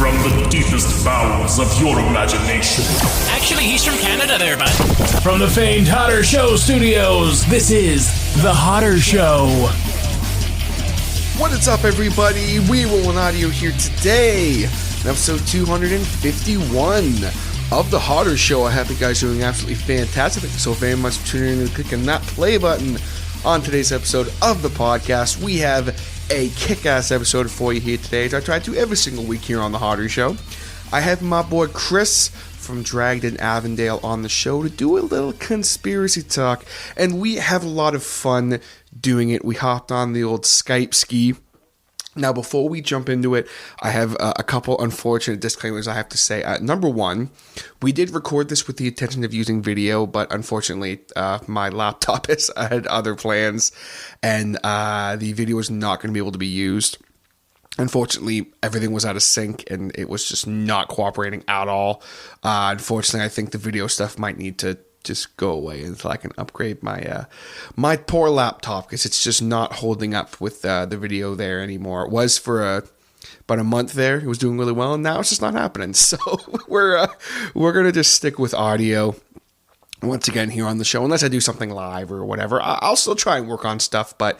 From the deepest bowels of your imagination. Actually, he's from Canada there, bud. From the famed Hotter Show Studios, this is The Hotter Show. What is up, everybody? We Roll Audio here today, in episode 251 of The Hotter Show. I hope you guys are doing absolutely fantastic. Thank you so very much for tuning in and clicking that play button on today's episode of the podcast. We have a kick-ass episode for you here today, as I try to every single week here on The Hotter Show. I have my boy Chris from Dragged in Avondale on the show to do a little conspiracy talk, and we have a lot of fun doing it. We hopped on the old Skype ski. Now, before we jump into it, I have a couple unfortunate disclaimers I have to say. Number one, we did record this with the intention of using video, but unfortunately, my laptop has had other plans, and the video is not going to be able to be used. Unfortunately, everything was out of sync, and it was just not cooperating at all. Unfortunately, I think the video stuff might need to just go away until I can upgrade my my poor laptop, because it's just not holding up with the video there anymore. It was for about a month there. It was doing really well, and now it's just not happening. So we're gonna just stick with audio once again here on the show, unless I do something live or whatever. I'll still try and work on stuff, but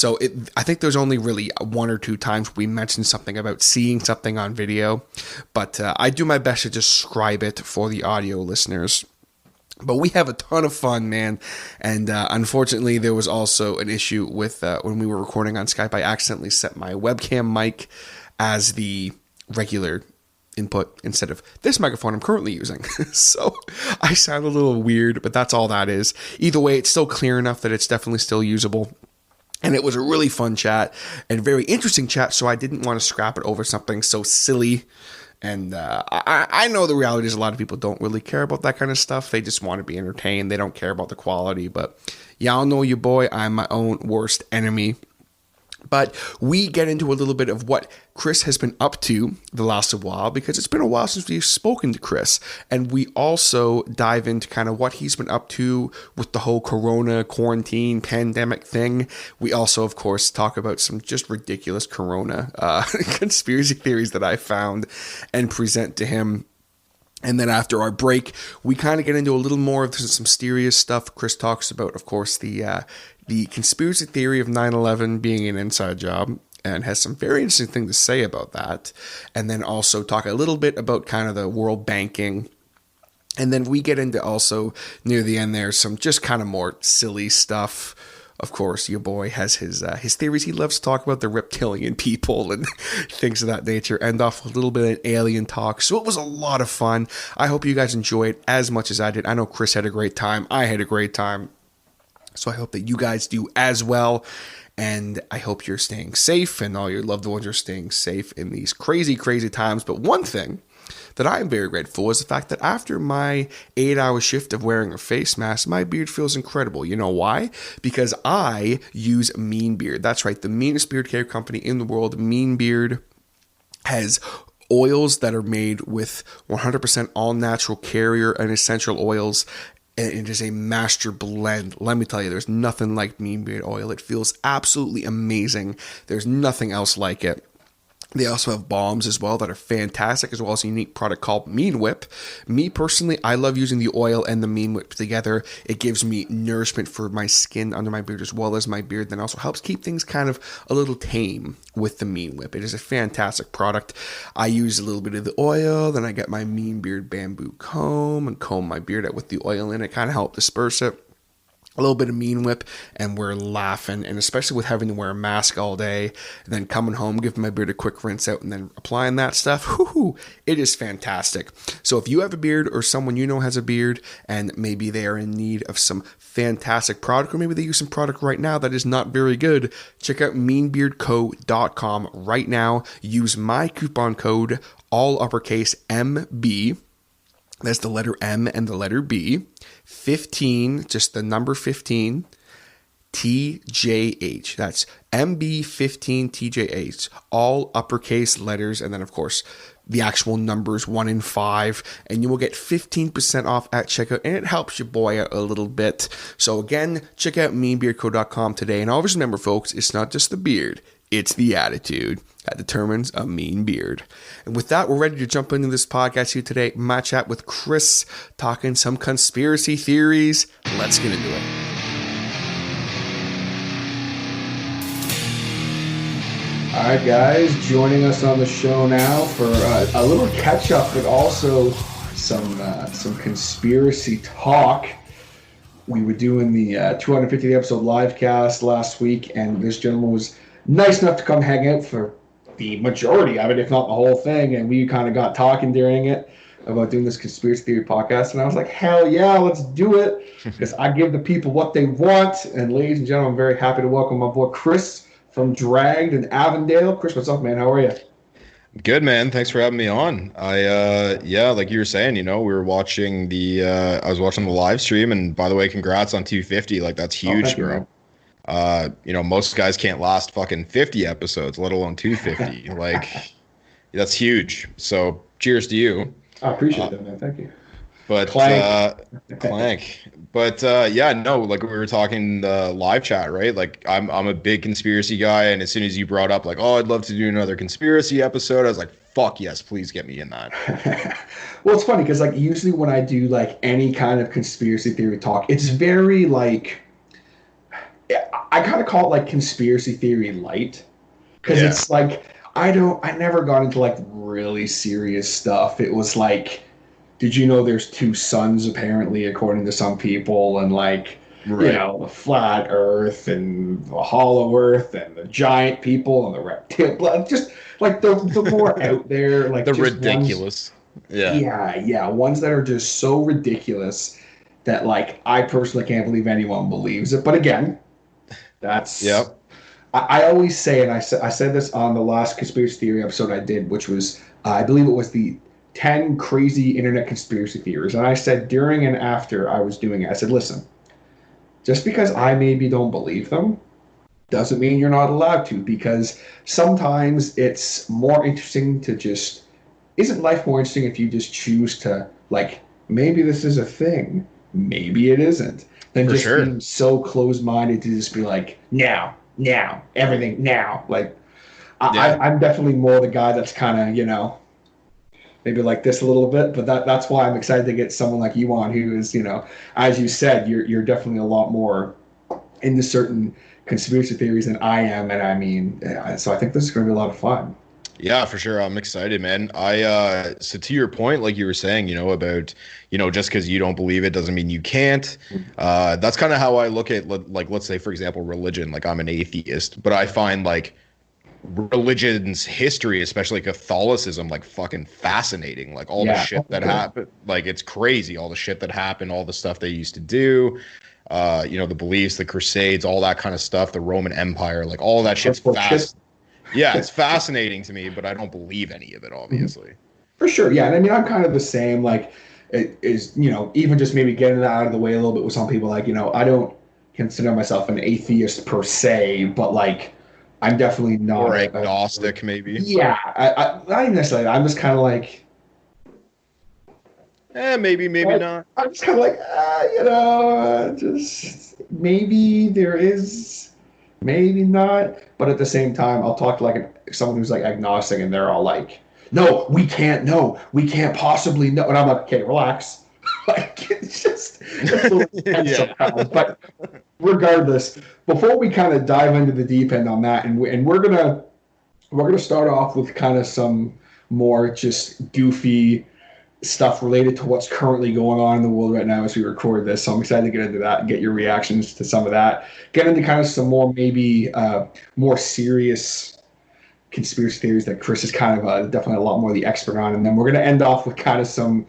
I think there's only really one or two times we mentioned something about seeing something on video, but I do my best to describe it for the audio listeners. But we have a ton of fun, man, and unfortunately there was also an issue with when we were recording on Skype. I accidentally set my webcam mic as the regular input instead of this microphone I'm currently using. So I sound a little weird, but that's all that is. Either way, it's still clear enough that it's definitely still usable. And it was a really fun chat and very interesting chat, so I didn't want to scrap it over something so silly. And I know the reality is a lot of people don't really care about that kind of stuff. They just want to be entertained. They don't care about the quality. But y'all know your boy, I'm my own worst enemy. But we get into a little bit of what Chris has been up to the last while, because it's been a while since we've spoken to Chris. And we also dive into kind of what he's been up to with the whole corona quarantine pandemic thing. We also, of course, talk about some just ridiculous corona conspiracy theories that I found and present to him. And then after our break, we kind of get into a little more of some serious stuff. Chris talks about, of course, the conspiracy theory of 9/11 being an inside job, and has some very interesting things to say about that. And then also talk a little bit about kind of the world banking. And then we get into also, near the end there, some just kind of more silly stuff. Of course, your boy has his theories. He loves to talk about the reptilian people and things of that nature. End off with a little bit of alien talk. So it was a lot of fun. I hope you guys enjoy it as much as I did. I know Chris had a great time. I had a great time. So I hope that you guys do as well. And I hope you're staying safe and all your loved ones are staying safe in these crazy, crazy times. But one thing that I am very grateful is the fact that after my 8-hour shift of wearing a face mask, my beard feels incredible. You know why? Because I use Mean Beard. That's right, the meanest beard care company in the world. Mean Beard has oils that are made with 100% all natural carrier and essential oils. And it is a master blend. Let me tell you, there's nothing like Mean Beard oil. It feels absolutely amazing. There's nothing else like it. They also have balms as well that are fantastic, as well as a unique product called Mean Whip. Me personally, I love using the oil and the Mean Whip together. It gives me nourishment for my skin under my beard as well as my beard. Then also helps keep things kind of a little tame with the Mean Whip. It is a fantastic product. I use a little bit of the oil, then I get my Mean Beard bamboo comb and comb my beard out with the oil in it. Kind of help disperse it. A little bit of Mean Whip, and we're laughing, and especially with having to wear a mask all day, and then coming home, giving my beard a quick rinse out, and then applying that stuff, it is fantastic. So if you have a beard, or someone you know has a beard, and maybe they are in need of some fantastic product, or maybe they use some product right now that is not very good, check out meanbeardco.com right now. Use my coupon code, all uppercase MB, that's the letter M and the letter B, 15, just the number 15, TJH. That's MB15TJH. All uppercase letters, and then, of course, the actual numbers 1 and 5, and you will get 15% off at checkout, and it helps your boy out a little bit. So again, check out meanbeardco.com today, and always remember, folks, it's not just the beard, it's the attitude. That determines a mean beard. And with that, we're ready to jump into this podcast here today. My chat with Chris, talking some conspiracy theories. Let's get into it. All right, guys, joining us on the show now for a little catch-up, but also some conspiracy talk. We were doing the 250th episode live cast last week, and this gentleman was nice enough to come hang out for the majority of it, if not the whole thing, and we kind of got talking during it about doing this conspiracy theory podcast, and I was like, hell yeah, let's do it, because I give the people what they want. And ladies and gentlemen, I'm very happy to welcome my boy Chris from Dragged in Avondale. Chris, what's up, man? How are you? Good, man. Thanks for having me on. Like you were saying, we were watching I was watching the live stream, and by the way, congrats on 250. Like, that's huge, bro. Most guys can't last fucking 50 episodes, let alone 250. Like, that's huge. So cheers to you. I appreciate that, man. Thank you. But clank. But like we were talking the live chat, right? Like, I'm a big conspiracy guy, and as soon as you brought up like, oh, I'd love to do another conspiracy episode, I was like, fuck yes, please get me in that. Well, it's funny because like usually when I do like any kind of conspiracy theory talk, it's very like, I kind of call it like conspiracy theory light, because it's like I never got into like really serious stuff. It was like, did you know there's two suns apparently according to some people, and like the flat Earth and the hollow Earth and the giant people and the reptilian, just like the more out there, like the ridiculous ones that are just so ridiculous that like I personally can't believe anyone believes it. But again, that's I always say, and I said this on the last conspiracy theory episode I did, which was I believe it was the 10 crazy internet conspiracy theories, and I said during and after I was doing it, I said, listen, just because I maybe don't believe them doesn't mean you're not allowed to, because sometimes it's more interesting to just, isn't life more interesting if you just choose to like, maybe this is a thing, maybe it isn't, than just being so closed-minded to just be like, now, everything now. Like, I'm definitely more the guy that's kind of, maybe like this a little bit, but that's why I'm excited to get someone like you on, who is, as you said, you're definitely a lot more into certain conspiracy theories than I am, and I mean, so I think this is going to be a lot of fun. Yeah, for sure. I'm excited, man. So to your point, like you were saying, about, just because you don't believe it doesn't mean you can't. That's kind of how I look at, like, let's say, for example, religion. Like, I'm an atheist, but I find like religion's history, especially Catholicism, like fucking fascinating. Like all the shit that happened, like it's crazy. All the shit that happened, all the stuff they used to do, the beliefs, the Crusades, all that kind of stuff, the Roman Empire, like all that shit's it's fascinating to me, but I don't believe any of it, obviously. For sure, yeah. And I mean, I'm kind of the same. Like, it is, even just maybe getting that out of the way a little bit with some people. Like, I don't consider myself an atheist per se, but like, I'm definitely not. Or agnostic, maybe. Yeah, I not even necessarily. I'm just kind of like, maybe not. I'm just kind of like, just maybe there is, maybe not. But at the same time, I'll talk to like someone who's like agnostic, and they're all like, no, we can't know. We can't possibly know. And I'm like, okay, relax. Like, it's a little intense sometimes. But regardless, before we kind of dive into the deep end on that, and we're gonna start off with kind of some more just goofy stuff related to what's currently going on in the world right now as we record this. So I'm excited to get into that and get your reactions to some of that. Get into kind of some more maybe more serious conspiracy theories that Chris is kind of definitely a lot more the expert on, and then we're gonna end off with kind of some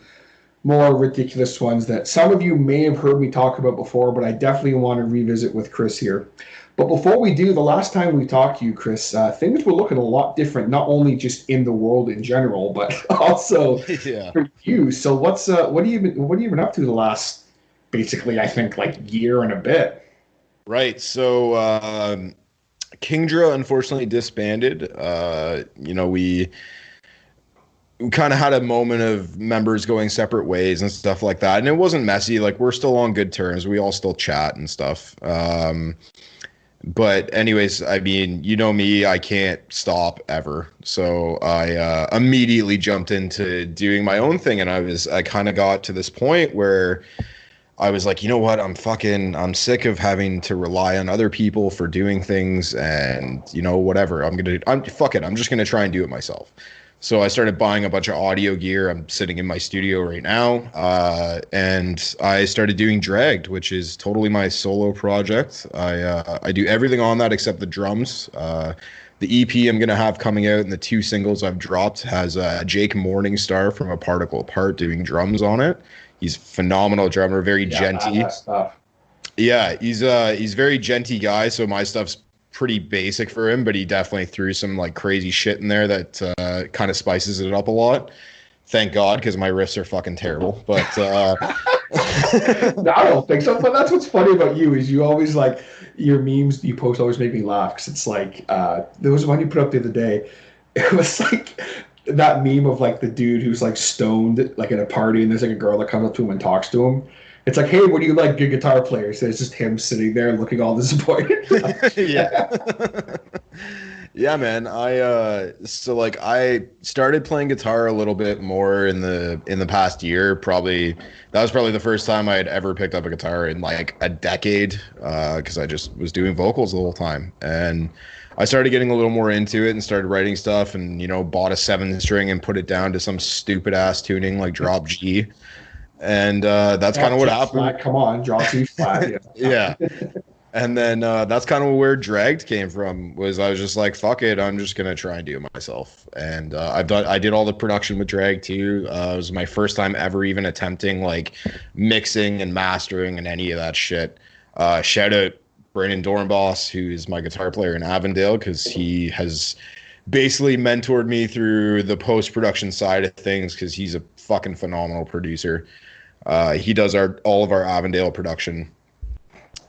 more ridiculous ones that some of you may have heard me talk about before, but I definitely want to revisit with Chris here. But before we do, the last time we talked to you, Chris, things were looking a lot different, not only just in the world in general, but also for you. So what have you been up to the last, basically, I think, like year and a bit? Right. So Kingdra unfortunately disbanded. We kind of had a moment of members going separate ways and stuff like that. And it wasn't messy. Like, we're still on good terms. We all still chat and stuff. But anyways, I mean, you know me, I can't stop ever. So I immediately jumped into doing my own thing, and I kind of got to this point where I was like, you know what? I'm sick of having to rely on other people for doing things, and whatever. Fuck it. I'm just gonna try and do it myself. So I started buying a bunch of audio gear. I'm sitting in my studio right now, and I started doing Dragged, which is totally my solo project. I do everything on that except the drums. The EP I'm gonna have coming out and the 2 singles I've dropped has Jake Morningstar from A Particle Apart doing drums on it. He's a phenomenal drummer, very genty. Yeah, he's very genty guy, so my stuff's pretty basic for him, but he definitely threw some like crazy shit in there that kind of spices it up a lot. Thank God, because my riffs are fucking terrible. But no, I don't think so. But that's what's funny about you is you always like your memes you post always make me laugh because it's like there was one you put up the other day. It was like that meme of like the dude who's like stoned like at a party and there's like a girl that comes up to him and talks to him. It's like, hey, what do you like, good guitar player? So it's just him sitting there looking all disappointed. Yeah. Yeah, man. I started playing guitar a little bit more in the past year. That was probably the first time I had ever picked up a guitar in like a decade, because I just was doing vocals the whole time. And I started getting a little more into it and started writing stuff, and bought a 7-string and put it down to some stupid ass tuning like drop G. And that's kind of what happened. Flat, come on, drop C flat. Yeah. And then that's kind of where Dragged came from. Was I was just like, fuck it, I'm just gonna try and do it myself. And I did all the production with Dragged too. It was my first time ever even attempting like mixing and mastering and any of that shit. Shout out Brandon Dornboss, who is my guitar player in Avondale, because he has basically mentored me through the post-production side of things, because he's a fucking phenomenal producer. He does all of our Avondale production.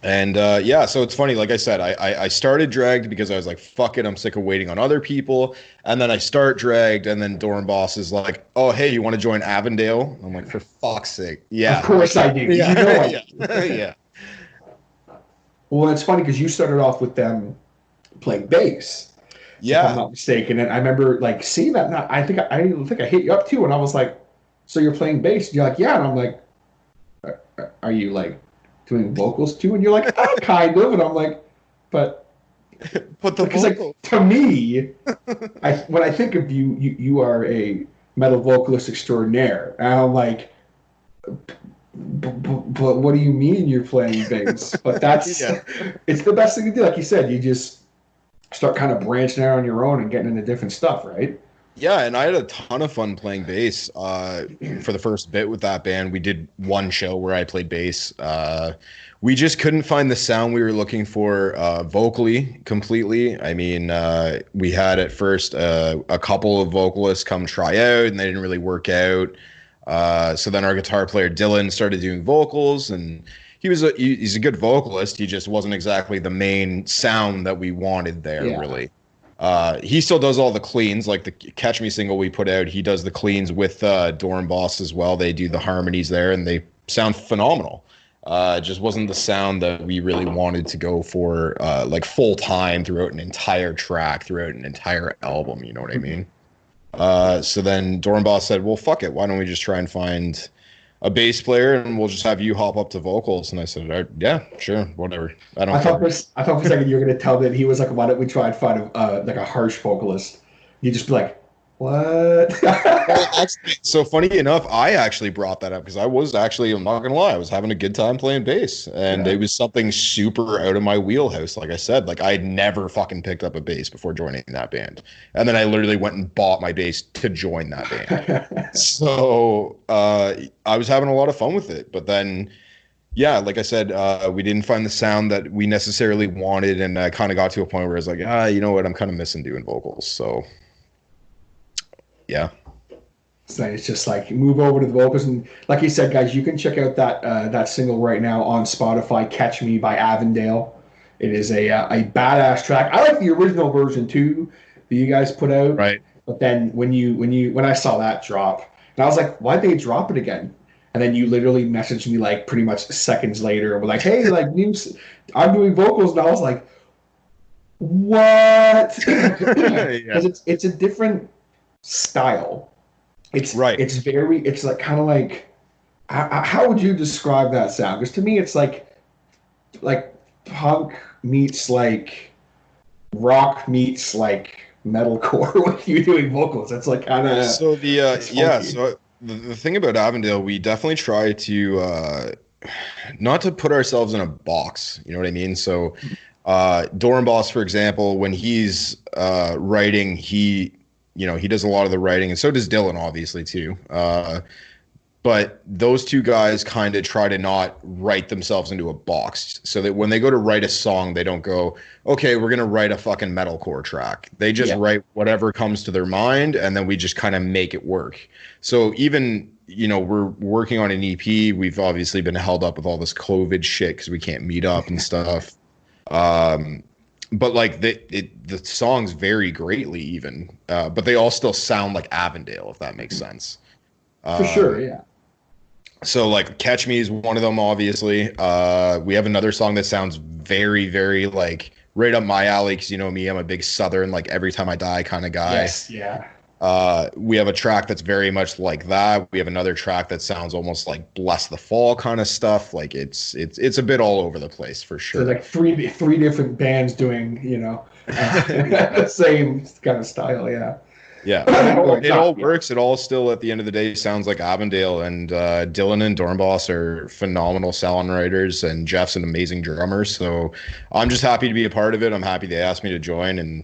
And so it's funny, like I said, I started Dragged because I was like, fuck it, I'm sick of waiting on other people. And then I start Dragged, and then Dornboss is like, oh, hey, you want to join Avondale? I'm like, for fuck's sake. Yeah. Of course I do. Yeah. You know Yeah. Well, it's funny because you started off with them playing bass. Yeah. If I'm not mistaken. And I remember like seeing that. Now, I think I hit you up too. And I was like, so you're playing bass? And you're like, yeah. And I'm like, are you like doing vocals too? And you're like, oh, kind of. And I'm like, but the because vocal. like to me, when I think of you, you are a metal vocalist extraordinaire. And I'm like, but what do you mean you're playing bass? But that's it's the best thing to do. Like you said, you just start kind of branching out on your own and getting into different stuff, right? Yeah, and I had a ton of fun playing bass for the first bit with that band. We did one show where I played bass. We just couldn't find the sound we were looking for vocally completely. I mean, we had at first a couple of vocalists come try out, and they didn't really work out. So then our guitar player Dylan started doing vocals, and he's a good vocalist. He just wasn't exactly the main sound that we wanted there, really. He still does all the cleans, like the Catch Me single we put out. He does the cleans with Dornboss as well. They do the harmonies there, and they sound phenomenal. It just wasn't the sound that we really wanted to go for, like full time throughout an entire track, throughout an entire album. You know what I mean? So then Dornboss said, well, fuck it. Why don't we just try and find a bass player, and we'll just have you hop up to vocals? And I said, yeah, sure, whatever. I thought for a second you were going to tell that he was like, why don't we try and find like a harsh vocalist? You'd just be like, what? So funny enough, I actually brought that up because I'm not gonna lie, I was having a good time playing bass, and it was something super out of my wheelhouse. Like I said, like I had never fucking picked up a bass before joining that band, and then I literally went and bought my bass to join that band. So I was having a lot of fun with it, but then like I said, we didn't find the sound that we necessarily wanted, and I kind of got to a point where I was like, you know what, I'm kind of missing doing vocals. So yeah. So it's just like move over to the vocals, and like you said, guys, you can check out that single right now on Spotify. Catch Me by Avondale. It is a badass track. I like the original version too that you guys put out. Right. But then when I saw that drop, and I was like, why'd they drop it again? And then you literally messaged me like pretty much seconds later, and were like, hey, like I'm doing vocals, and I was like, What? Yeah. Because it's a different style. It's Right. it's like kind of like how would you describe that sound? Because to me, it's like punk meets like rock meets like metalcore with you doing vocals. It's like kind of So the thing about Avondale, we definitely try to not to put ourselves in a box. You know what I mean? So Dornboss, for example, when he's writing, he does a lot of the writing, and so does Dylan, obviously too. But those two guys kind of try to not write themselves into a box, so that when they go to write a song, they don't go, okay, we're gonna write a fucking metalcore track. They just write whatever comes to their mind, and then we just kind of make it work. So even, we're working on an EP. We've obviously been held up with all this COVID shit because we can't meet up and stuff. But like the songs vary greatly even, but they all still sound like Avondale, if that makes sense. For sure, yeah. So like Catch Me is one of them, obviously. We have another song that sounds very, very like right up my alley, because you know me, I'm a big Southern, like Every Time I Die kind of guy. Yes, yeah. We have a track that's very much like that. We have another track that sounds almost like Bless the Fall kind of stuff. Like it's a bit all over the place for sure. So like three different bands doing, the same kind of style, yeah. Yeah, it all works. It all still, at the end of the day, sounds like Avondale. And Dylan and Dornboss are phenomenal songwriters, and Jeff's an amazing drummer. So I'm just happy to be a part of it. I'm happy they asked me to join, and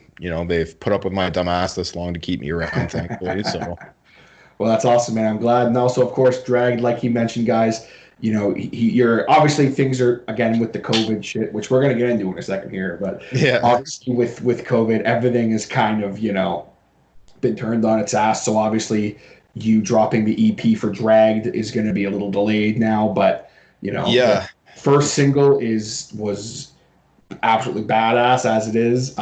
they've put up with my dumb ass this long to keep me around, thankfully. So, well, that's awesome, man. I'm glad. And also, of course, Dragged, like he mentioned, guys. You're obviously, things are, again, with the COVID shit, which we're gonna get into in a second here. But yeah, obviously with COVID, everything is kind of been turned on its ass. So obviously you dropping the EP for Dragged is going to be a little delayed now, but the first single was absolutely badass as it is.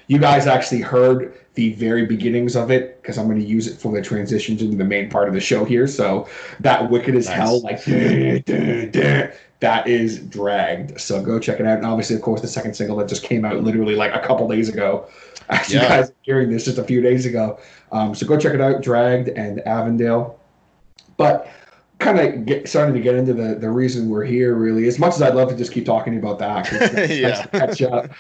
You guys actually heard the very beginnings of it, because I'm going to use it for the transitions into the main part of the show here. So that wicked as hell, like that is Dragged. So go check it out. And obviously, of course, the second single that just came out literally like a couple days ago. As you guys are hearing this just a few days ago. So go check it out, Dragged and Avondale. But kind of starting to get into the reason we're here, really. As much as I'd love to just keep talking about that, 'cause it's nice to catch up.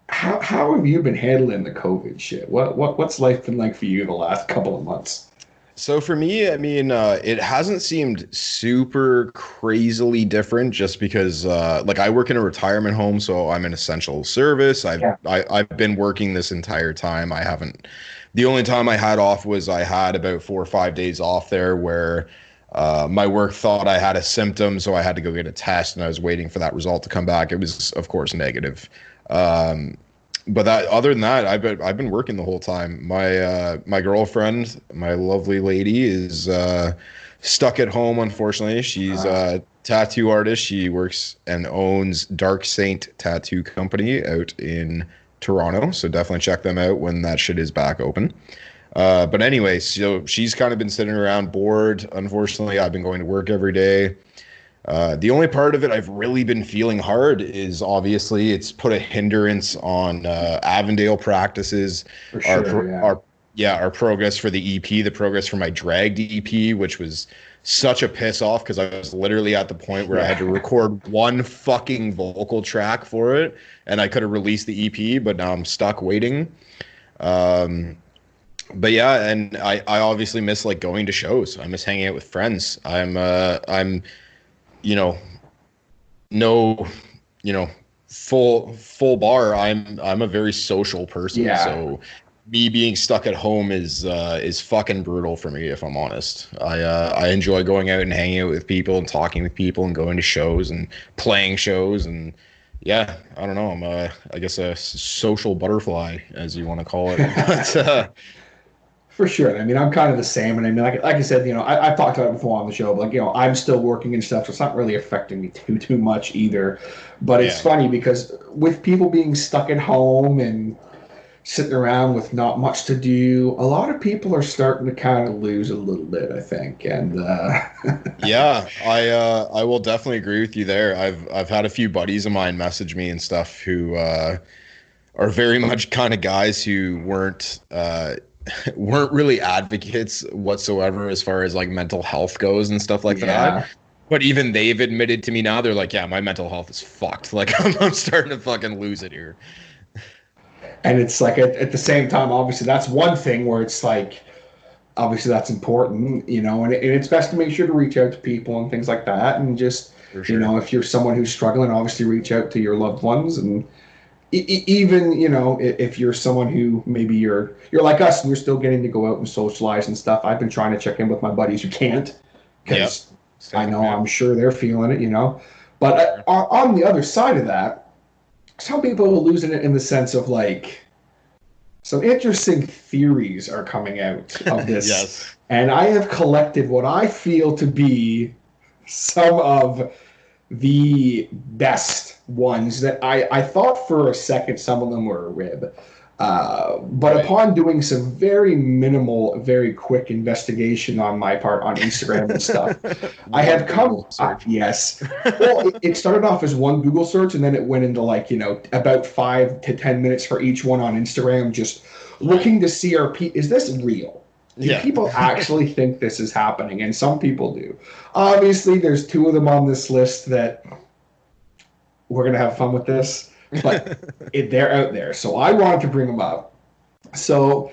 How have you been handling the COVID shit? What's life been like for you the last couple of months? So for me, I mean, it hasn't seemed super crazily different, just because like I work in a retirement home, so I'm an essential service. I've been working this entire time. The only time I had off was I had about 4 or 5 days off there where my work thought I had a symptom, so I had to go get a test, and I was waiting for that result to come back. It was, of course, negative. But other than that, I've been working the whole time. My girlfriend, my lovely lady, is stuck at home. Unfortunately, she's a tattoo artist. She works and owns Dark Saint Tattoo Company out in Toronto. So definitely check them out when that shit is back open. But anyway, so she's kind of been sitting around bored. Unfortunately, I've been going to work every day. The only part of it I've really been feeling hard is, obviously, it's put a hindrance on Avondale practices. For sure, our progress for the EP, the progress for my Dragged EP, which was such a piss off, because I was literally at the point where I had to record one fucking vocal track for it, and I could have released the EP, but now I'm stuck waiting. But yeah, and I obviously miss like going to shows. I miss hanging out with friends. I'm full bar. I'm a very social person. Yeah. So me being stuck at home is fucking brutal for me, if I'm honest. I enjoy going out and hanging out with people and talking with people and going to shows and playing shows, and yeah, I don't know. I'm I guess a social butterfly, as you want to call it. But, for sure. I mean, I'm kind of the same. And I mean, like I said, I've talked about it before on the show, but I'm still working and stuff, so it's not really affecting me too much either. But it's funny because with people being stuck at home and, sitting around with not much to do. A lot of people are starting to kind of lose a little bit, I think. And Yeah, I will definitely agree with you there. I've had a few buddies of mine message me and stuff who are very much kind of guys who weren't really advocates whatsoever as far as like mental health goes and stuff like that. But even they've admitted to me now, they're like, yeah, my mental health is fucked. Like I'm starting to fucking lose it here. And it's like at the same time, obviously, that's one thing where it's like, obviously, that's important, and it's best to make sure to reach out to people and things like that. And just, Sure. if you're someone who's struggling, obviously reach out to your loved ones. And even, if you're someone who maybe you're like us and you're still getting to go out and socialize and stuff. I've been trying to check in with my buddies who can't because I know I'm sure they're feeling it, But on the other side of that, some people are losing it in the sense of like some interesting theories are coming out of this. Yes. And I have collected what I feel to be some of the best ones that I thought for a second some of them were a rib. But upon doing some very minimal, very quick investigation on my part on Instagram and stuff, I have come. Yes. Well, it started off as one Google search, and then it went into like about 5 to 10 minutes for each one on Instagram, just looking to see is this real? Do people actually think this is happening? And some people do. Obviously, there's 2 of them on this list that we're gonna have fun with this. But they're out there, so I wanted to bring them up. So,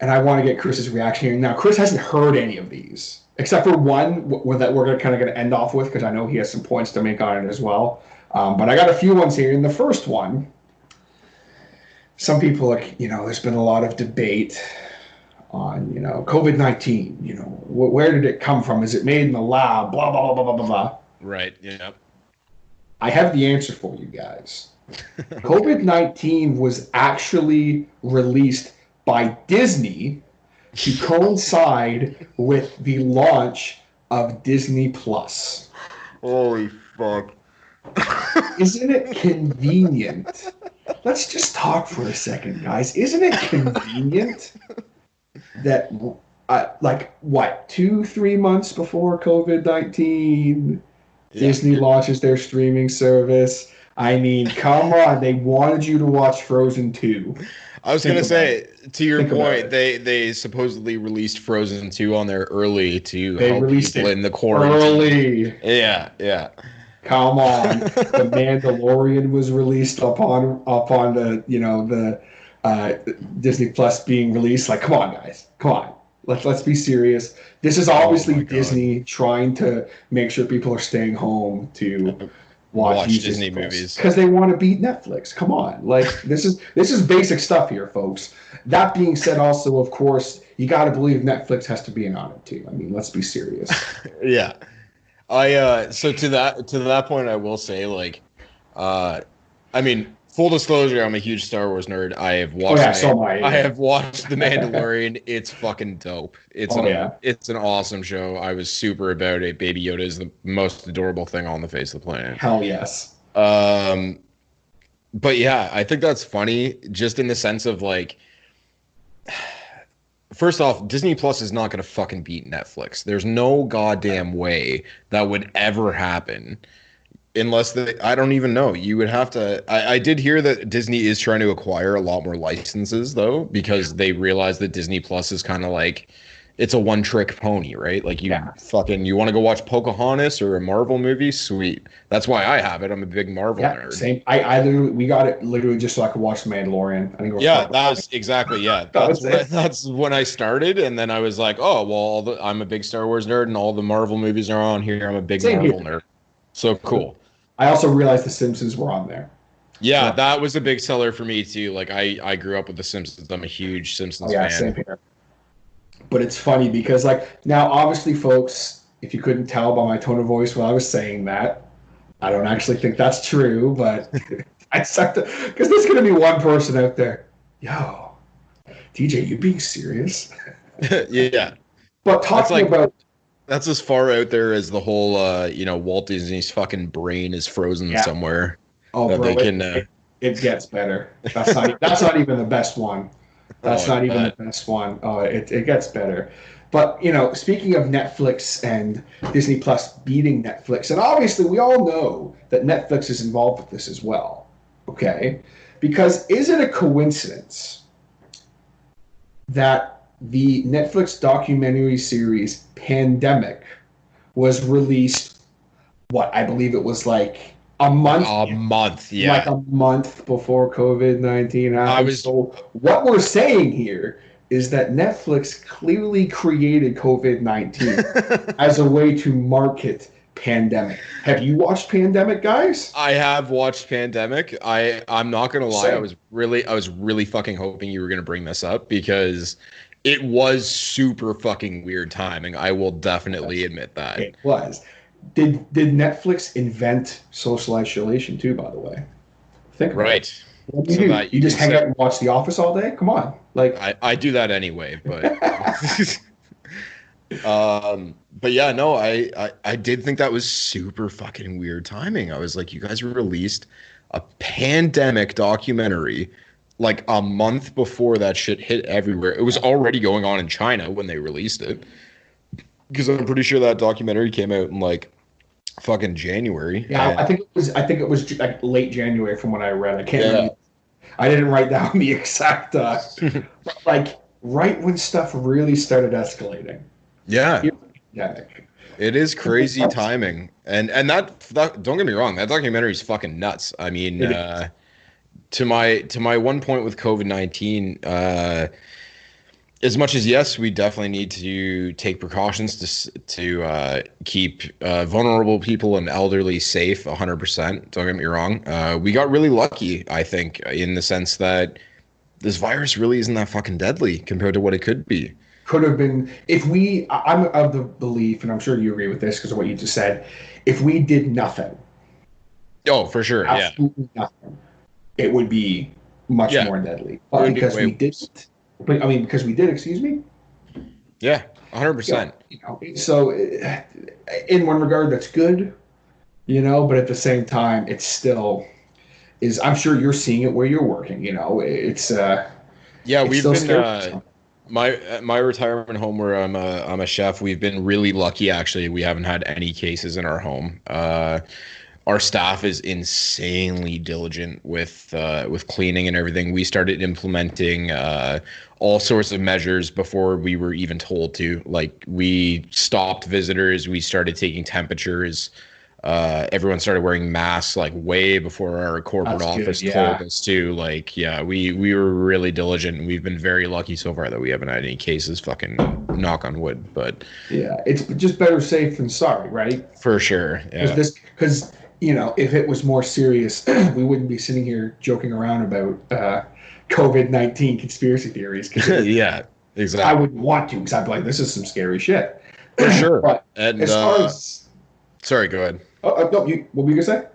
and I want to get Chris's reaction here. Now, Chris hasn't heard any of these, except for one that we're going to end off with, because I know he has some points to make on it as well. But I got a few ones here. In the first one, some people, there's been a lot of debate on, COVID-19. Where did it come from? Is it made in the lab? Blah, blah, blah, blah, blah, blah. Right, yeah. I have the answer for you guys. COVID-19 was actually released by Disney to coincide with the launch of Disney Plus. Holy fuck. Isn't it convenient? Let's just talk for a second, guys. Isn't it convenient that, 2-3 months before COVID-19, Disney launches their streaming service? I mean, come on. They wanted you to watch Frozen 2. I was going to say, to your point, they supposedly released Frozen 2 on there early to help people in the quarantine. Early. Yeah. Come on. The Mandalorian was released upon the Disney Plus being released. Like, come on, guys. Come on. Let's be serious. This is obviously Disney trying to make sure people are staying home to watch Disney movies because they want to beat Netflix. Come on, this is basic stuff here, folks. That being said, also of course you got to believe Netflix has to be in on it too. I mean, let's be serious. Yeah, so to that point, I will say I mean, full disclosure, I'm a huge Star Wars nerd. I have watched. I have watched The Mandalorian. It's fucking dope. It's an awesome show. I was super about it. Baby Yoda is the most adorable thing on the face of the planet. Hell yes. But yeah, I think that's funny, just in the sense of first off, Disney Plus is not going to fucking beat Netflix. There's no goddamn way that would ever happen. Unless I don't even know. You would have to. I did hear that Disney is trying to acquire a lot more licenses, though, because they realize that Disney Plus is kind of it's a one-trick pony, right? You want to go watch Pocahontas or a Marvel movie? Sweet. That's why I have it. I'm a big Marvel nerd. Same. We got it literally just so I could watch The Mandalorian. I think that was exactly that's when I started, and then I was like, oh well, I'm a big Star Wars nerd, and all the Marvel movies are on here. I'm a big Marvel nerd. So cool. I also realized The Simpsons were on there. Yeah, that was a big seller for me too. I grew up with The Simpsons. I'm a huge Simpsons fan. Same here. But it's funny because now obviously, folks, if you couldn't tell by my tone of voice while I was saying that, I don't actually think that's true, but I sucked it because there's gonna be one person out there. Yo, DJ, you being serious? Yeah. But talking about that's as far out there as the whole, Walt Disney's fucking brain is frozen somewhere. Oh, that bro, they can. It gets better. That's not even the best one. That's Oh, not even that- the best one. Oh, it gets better. But speaking of Netflix and Disney Plus beating Netflix, and obviously we all know that Netflix is involved with this as well. Okay, because is it a coincidence that the Netflix documentary series Pandemic was released? What I believe it was like a month. Yeah. Like a month before COVID-19 happened. was- So what we're saying here is that Netflix clearly created COVID-19 as a way to market Pandemic. Have you watched Pandemic, guys? I have watched Pandemic. I'm not gonna lie, Same. I was really fucking hoping you were gonna bring this up because it was super fucking weird timing. I will definitely admit that. It was. Did Netflix invent social isolation too, by the way? Think about it. Right. What do you So do? that You just can hang say- out and watch The Office all day? Come on. Like, I do that anyway, but but yeah, no, I did think that was super fucking weird timing. I was like, you guys released a pandemic documentary like a month before that shit hit everywhere. It was already going on in China when they released it. Because I'm pretty sure that documentary came out in like fucking January. yeah, and- I think it was like late January from what I read. I can't Yeah. remember. I didn't write down the exact but, like right when stuff really started escalating. yeah. Yeah. It is crazy timing, and that don't get me wrong, that documentary is fucking nuts. I mean, It to my one point with COVID-19, as much as yes, we definitely need to take precautions to keep vulnerable people and elderly safe 100%. Don't get me wrong. We got really lucky, I think, in the sense that this virus really isn't that fucking deadly compared to what it could be. Could have been I'm of the belief, and I'm sure you agree with this because of what you just said. If we did nothing, Oh, for sure. Yeah. absolutely nothing, it would be much Yeah. more deadly. It But would be because way we didn't. But I mean, because we did. Excuse me. Yeah. 100%. So in one regard, that's good. But at the same time, it still is. I'm sure you're seeing it where you're working. It's Yeah, it's we've still been scary. my retirement home where I'm a chef. We've been really lucky actually. We haven't had any cases in our home. Our staff is insanely diligent with cleaning and everything. We started implementing all sorts of measures before we were even told to. Like we stopped visitors. We started taking temperatures. Everyone started wearing masks like way before our corporate That's good, office yeah. told us to. Like, yeah, we were really diligent, and we've been very lucky so far that we haven't had any cases. Fucking knock on wood, but Yeah, it's just better safe than sorry, right? for sure, yeah. Because if it was more serious, we wouldn't be sitting here joking around about COVID-19 conspiracy theories. Because Yeah, I exactly, wouldn't want to, because I'd be like, this is some scary shit. for sure. But And as far as sorry, go ahead. no, what were you gonna say?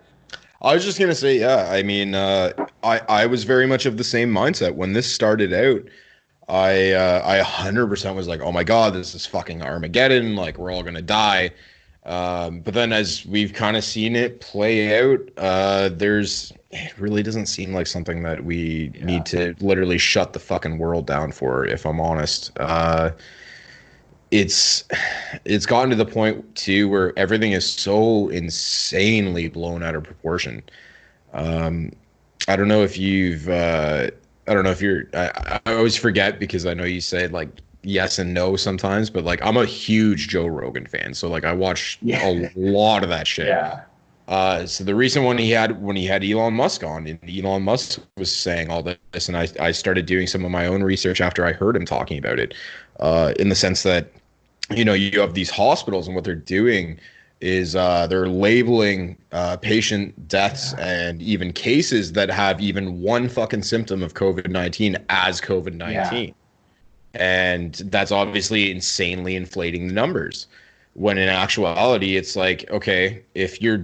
I was just gonna say, yeah. I mean, I was very much of the same mindset when this started out. I 100% was like, oh my god, this is fucking Armageddon. Like we're all gonna die. But then as we've kind of seen it play out, it really doesn't seem like something that we need to literally shut the fucking world down for. If I'm honest, it's gotten to the point too where everything is so insanely blown out of proportion. I don't know if you've I don't know if you're I always forget because I know you say like yes and no sometimes, but like I'm a huge Joe Rogan fan, so like I watch a lot of that shit. Yeah. So the reason when he had Elon Musk on, and Elon Musk was saying all this, and I started doing some of my own research after I heard him talking about it, in the sense that, you have these hospitals and what they're doing is they're labeling patient deaths and even cases that have even one fucking symptom of COVID-19 as COVID-19. And that's obviously insanely inflating the numbers. When in actuality, it's like, okay, if you're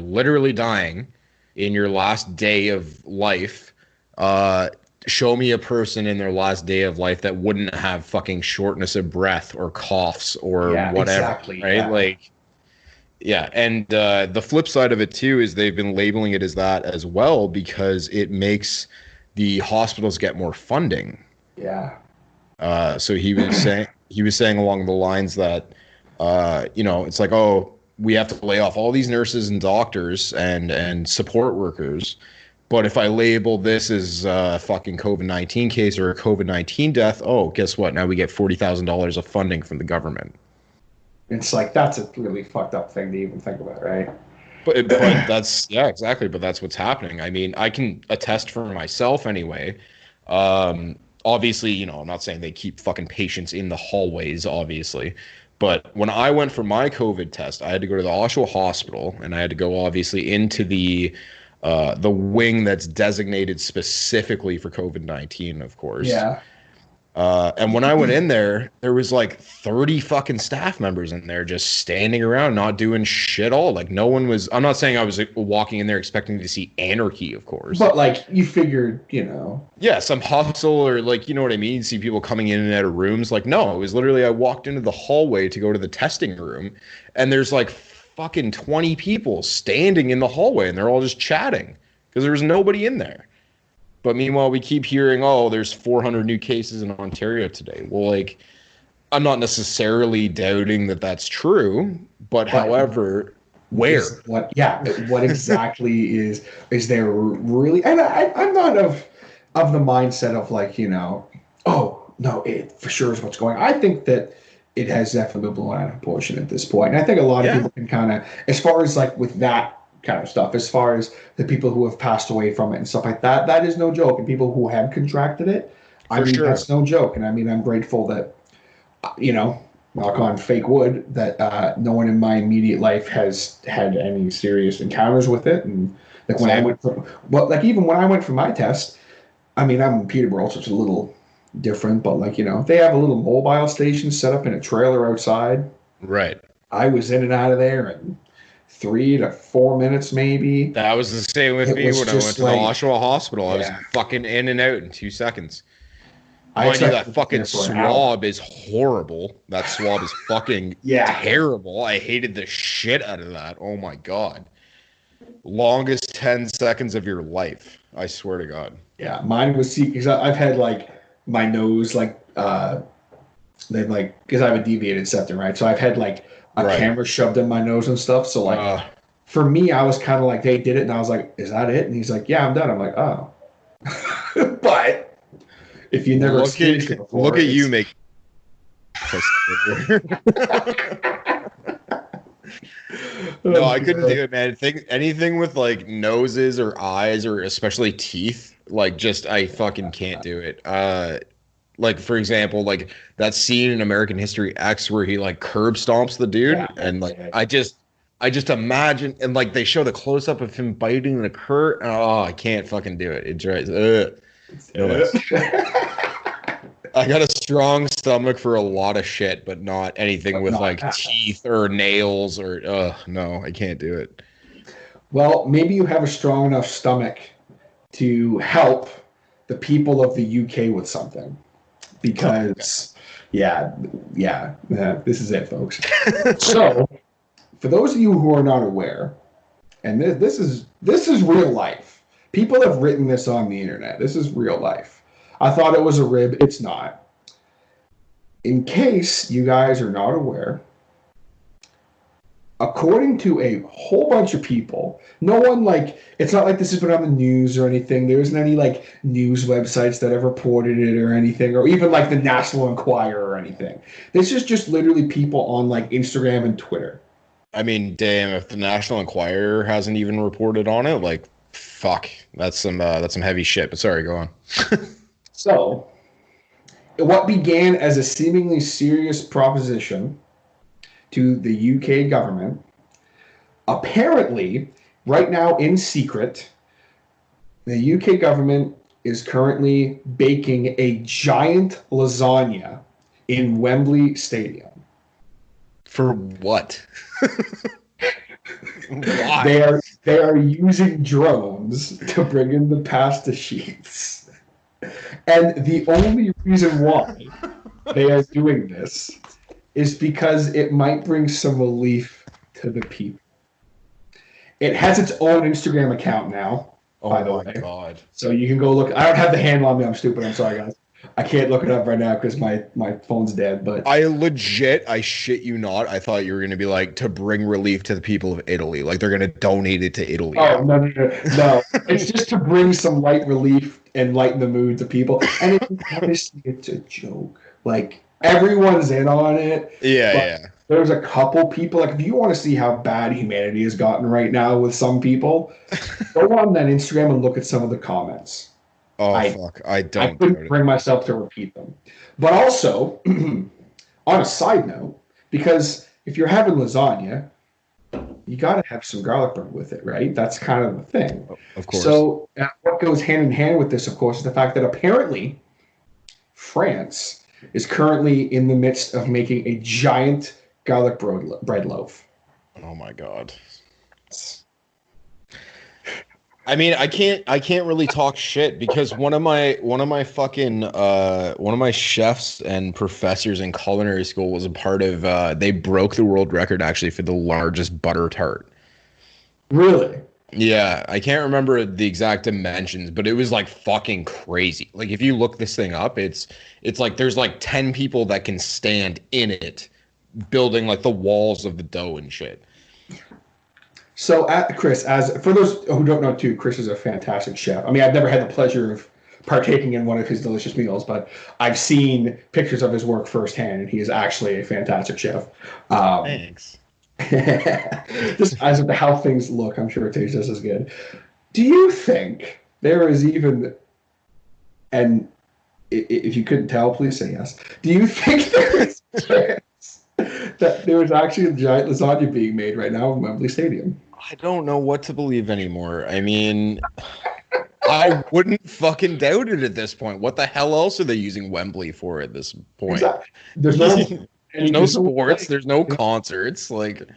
literally dying in your last day of life, show me a person in their last day of life that wouldn't have fucking shortness of breath or coughs or whatever. Exactly, right? yeah. Like Yeah, and the flip side of it too is they've been labeling it as that as well because it makes the hospitals get more funding. Yeah. So he was saying along the lines that it's like, oh, we have to lay off all these nurses and doctors and support workers, but if I label this as a fucking COVID-19 case or a COVID-19 death, oh, guess what? Now we get $40,000 of funding from the government. It's like, that's a really fucked up thing to even think about, right? But that's, yeah, exactly. But that's what's happening. I mean, I can attest for myself anyway. Obviously, I'm not saying they keep fucking patients in the hallways, obviously. But when I went for my COVID test, I had to go to the Oshawa Hospital, and I had to go obviously into the wing that's designated specifically for COVID-19, of course. Yeah. And when I went in there was like 30 fucking staff members in there just standing around, not doing shit all. Like no one was, I'm not saying I was like, walking in there expecting to see anarchy, of course. But like you figured, Yeah, some hustle or like, you know what I mean? See people coming in and out of rooms. Like, no, it was literally, I walked into the hallway to go to the testing room and there's like fucking 20 people standing in the hallway and they're all just chatting because there was nobody in there. But meanwhile, we keep hearing, oh, there's 400 new cases in Ontario today. Well, like, I'm not necessarily doubting that that's true, but however, where? What exactly is there really? And I'm not of the mindset of like, oh, no, it for sure is what's going on. I think that it has definitely been blown out of proportion at this point. And I think a lot of people can kind of, as far as like with that kind of stuff, as far as the people who have passed away from it and stuff like that, that is no joke. And people who have contracted it, that's no joke. And I mean, I'm grateful that, knock on fake wood, that no one in my immediate life has had any serious encounters with it. And like when I went even when I went for my test, I mean, I'm in Peterborough, so it's a little different, but like, they have a little mobile station set up in a trailer outside. Right. I was in and out of there in 3 to 4 minutes, maybe. That was the same with me when I went to the Oshawa Hospital. I was fucking in and out in 2 seconds. Mind you, that fucking swab is horrible. That swab is fucking terrible. I hated the shit out of that. Oh my God. Longest 10 seconds of your life. I swear to God. Yeah, mine was because I've had like my nose because I have a deviated septum, right? So I've had like a camera shoved in my nose and stuff. So like for me, I was kind of like, they did it and I was like, is that it? And he's like, yeah, I'm done. I'm like, oh. But if you never experienced it before, look at you make No, I couldn't do it, man. Anything with like noses or eyes or especially teeth, like just I fucking can't do it. Like for example, like that scene in American History X where he like curb stomps the dude, and like I just imagine, and like they show the close up of him biting the cur. Oh, I can't fucking do it. It drives. I got a strong stomach for a lot of shit, but not anything with like teeth or nails or no, I can't do it. Well, maybe you have a strong enough stomach to help the people of the UK with something. Because this is it, folks. So, for those of you who are not aware, and this is real life. People have written this on the internet. This is real life. I thought it was a rib. It's not. In case you guys are not aware, according to a whole bunch of people, no one it's not like this has been on the news or anything. There isn't any news websites that have reported it or anything, or even the National Enquirer or anything. This is just literally people on Instagram and Twitter. I mean, damn, if the National Enquirer hasn't even reported on it, fuck, that's some heavy shit. But sorry, go on. So, what began as a seemingly serious proposition to the UK government, apparently, right now in secret, the UK government is currently baking a giant lasagna in Wembley Stadium. For what? Why? They are using drones to bring in the pasta sheets. And the only reason why they are doing this is because it might bring some relief to to the people. It has its own Instagram account now, by the way. Oh my god. So you can go look. I don't have the handle on me. I'm stupid. I'm sorry, guys. I can't look it up right now because my phone's dead. But I shit you not, I thought you were going to be like, to bring relief to the people of Italy. Like they're going to donate it to Italy. oh no. It's just to bring some light relief and lighten the moods of people. And honestly, it's a joke. Like everyone's in on it. Yeah. There's a couple people, like if you want to see how bad humanity has gotten right now with some people, go on that Instagram and look at some of the comments. Oh, fuck. I couldn't bring myself to repeat them. But also, on a side note, because if you're having lasagna, you got to have some garlic bread with it, right? That's kind of the thing. Of course. So what goes hand in hand with this, of course, is the fact that apparently France is currently in the midst of making a giant garlic bread loaf. Oh my god. I mean, I can't really talk shit because one of my chefs and professors in culinary school was a part of they broke the world record actually for the largest butter tart. Really? Yeah, I can't remember the exact dimensions, but it was like fucking crazy. Like if you look this thing up, it's like there's like 10 people that can stand in it building like the walls of the dough and shit. So, Chris, as for those who don't know, too, Chris is a fantastic chef. I mean, I've never had the pleasure of partaking in one of his delicious meals, but I've seen pictures of his work firsthand, and he is actually a fantastic chef. Thanks. Just as of how things look, I'm sure it tastes just as good. Do you think there is even, and if you couldn't tell, please say yes. Do you think there is a chance that there is actually a giant lasagna being made right now in Wembley Stadium? I don't know what to believe anymore. I mean, I wouldn't fucking doubt it at this point. What the hell else are they using Wembley for at this point? Exactly. There's no sports. There's no concerts. Like,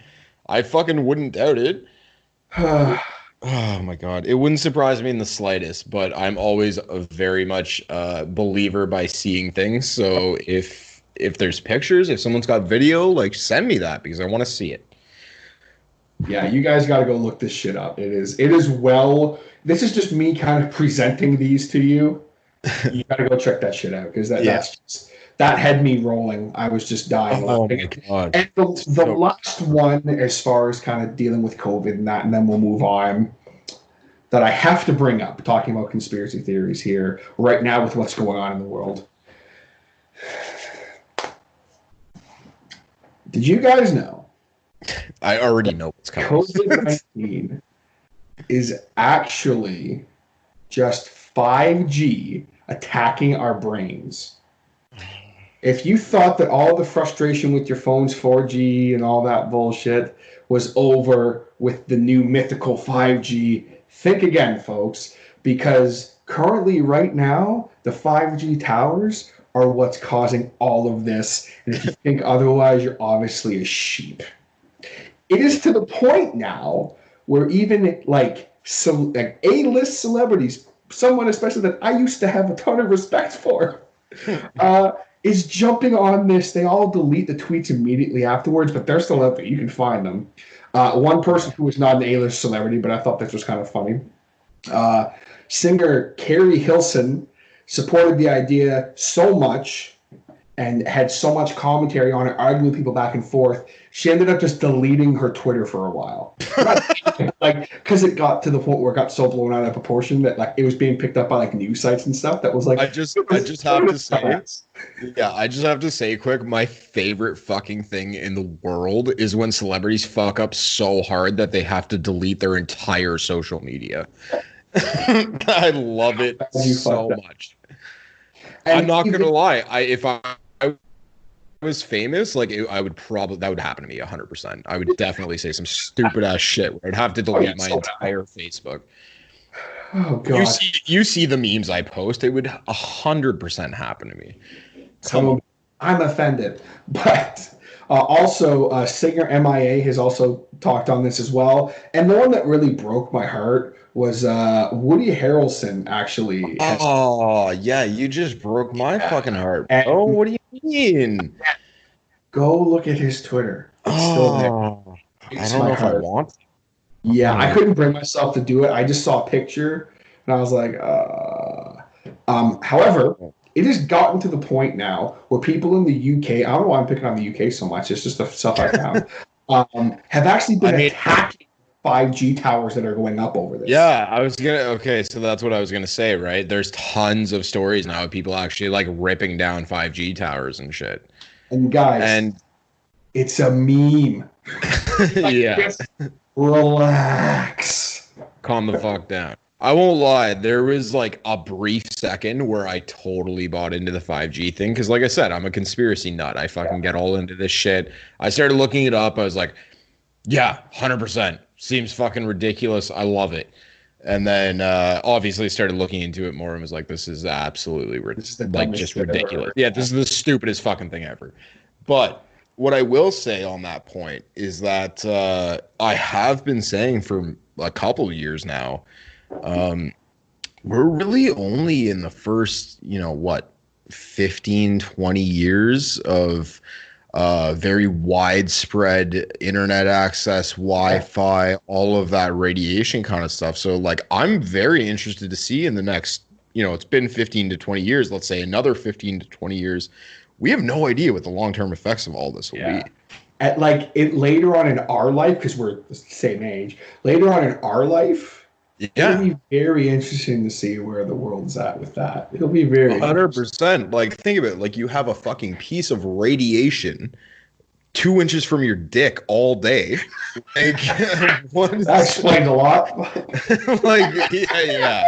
I fucking wouldn't doubt it. Oh my god, it wouldn't surprise me in the slightest. But I'm always a very much believer by seeing things. So if there's pictures, if someone's got video, like send me that because I want to see it. Yeah, you guys got to go look this shit up. It is well. This is just me kind of presenting these to you. You got to go check that shit out because that's just, that had me rolling. I was just dying. Oh my god! And the last one, as far as kind of dealing with COVID and that, and then we'll move on. That I have to bring up, talking about conspiracy theories here right now with what's going on in the world. Did you guys know? I already know what's coming. COVID-19 is actually just 5G attacking our brains. If you thought that all the frustration with your phone's 4G and all that bullshit was over with the new mythical 5G, think again, folks, because currently right now, the 5G towers are what's causing all of this. And if you think otherwise, you're obviously a sheep. It is to the point now where even like A-list celebrities, someone especially that I used to have a ton of respect for, is jumping on this. They all delete the tweets immediately afterwards, but they're still out there. You can find them. One person who was not an A-list celebrity, but I thought this was kind of funny. Singer Carrie Hilson supported the idea so much and had so much commentary on it, arguing with people back and forth. She ended up just deleting her Twitter for a while. Like, because it got to the point where it got so blown out of proportion that like it was being picked up by like news sites and stuff. That was like, I just have to say, I just have to say quick, my favorite fucking thing in the world is when celebrities fuck up so hard that they have to delete their entire social media. I love it so much. And I'm not gonna lie. If I was famous, like I would probably, that would happen to me 100%. I would definitely say some stupid ass shit where I'd have to delete my entire Facebook. Oh god! You see the memes I post. It would 100% happen to me. So I'm offended, but also singer MIA has also talked on this as well. And the one that really broke my heart was Woody Harrelson actually. Oh yeah, you just broke my fucking heart. Oh, what do you mean? Go look at his Twitter. It's still there. I don't know if I want. Yeah, I couldn't bring myself to do it. I just saw a picture and I was like, however, it has gotten to the point now where people in the UK, I don't know why I'm picking on the UK so much, it's just the stuff I found, have actually been attacking 5G towers that are going up over this. Yeah, okay, so that's what I was gonna say, right? There's tons of stories now of people actually like ripping down 5G towers and shit. And guys, it's a meme. Yeah. Relax. Calm the fuck down. I won't lie, there was like a brief second where I totally bought into the 5G thing because, like I said, I'm a conspiracy nut. I fucking get all into this shit. I started looking it up. I was like, yeah, 100%. Seems fucking ridiculous. I love it. And then obviously started looking into it more and was like, this is absolutely just ridiculous. Yeah, this is the stupidest fucking thing ever. But what I will say on that point is that I have been saying for a couple of years now, we're really only in the first, 15, 20 years of very widespread internet access, Wi-Fi, all of that radiation kind of stuff. So like, I'm very interested to see in the next, it's been 15 to 20 years, let's say another 15 to 20 years. We have no idea what the long-term effects of all this will be. At later on in our life, because we're the same age, later on in our life, it'll be very interesting to see where the world's at with that. It'll be very 100%. Like, think of it. Like, you have a fucking piece of radiation 2 inches from your dick all day. Like, that explains a lot. Yeah.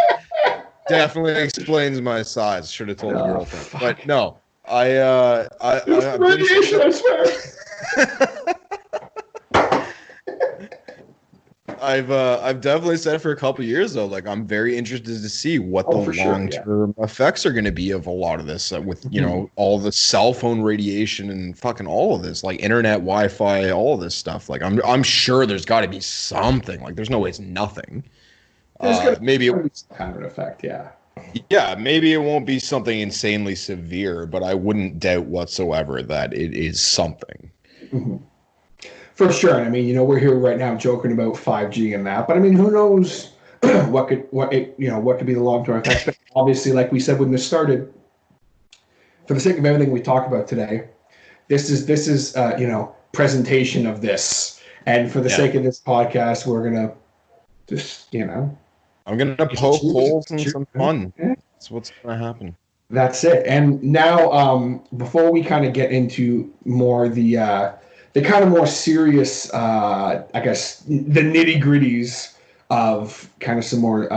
Definitely explains my size. Should have told the girlfriend. But no. Radiation, I swear. I've definitely said it for a couple of years though. Like, I'm very interested to see what the long-term effects are going to be of a lot of this with all the cell phone radiation and fucking all of this, like internet, Wi-Fi, all of this stuff. Like, I'm sure there's got to be something. Like, there's no way it's nothing. Maybe some kind of an effect, yeah. Yeah, maybe it won't be something insanely severe, but I wouldn't doubt whatsoever that it is something. Mm-hmm. For sure. I mean, we're here right now joking about 5G and that, but I mean, who knows what could be the long-term effects? But obviously, like we said when this started, for the sake of everything we talked about today, this is presentation of this, and for the sake of this podcast, we're gonna just I'm going to poke holes in some fun. That's what's going to happen. That's it. And now, before we kind of get into more the kind of more serious, I guess, the nitty-gritties of kind of some more,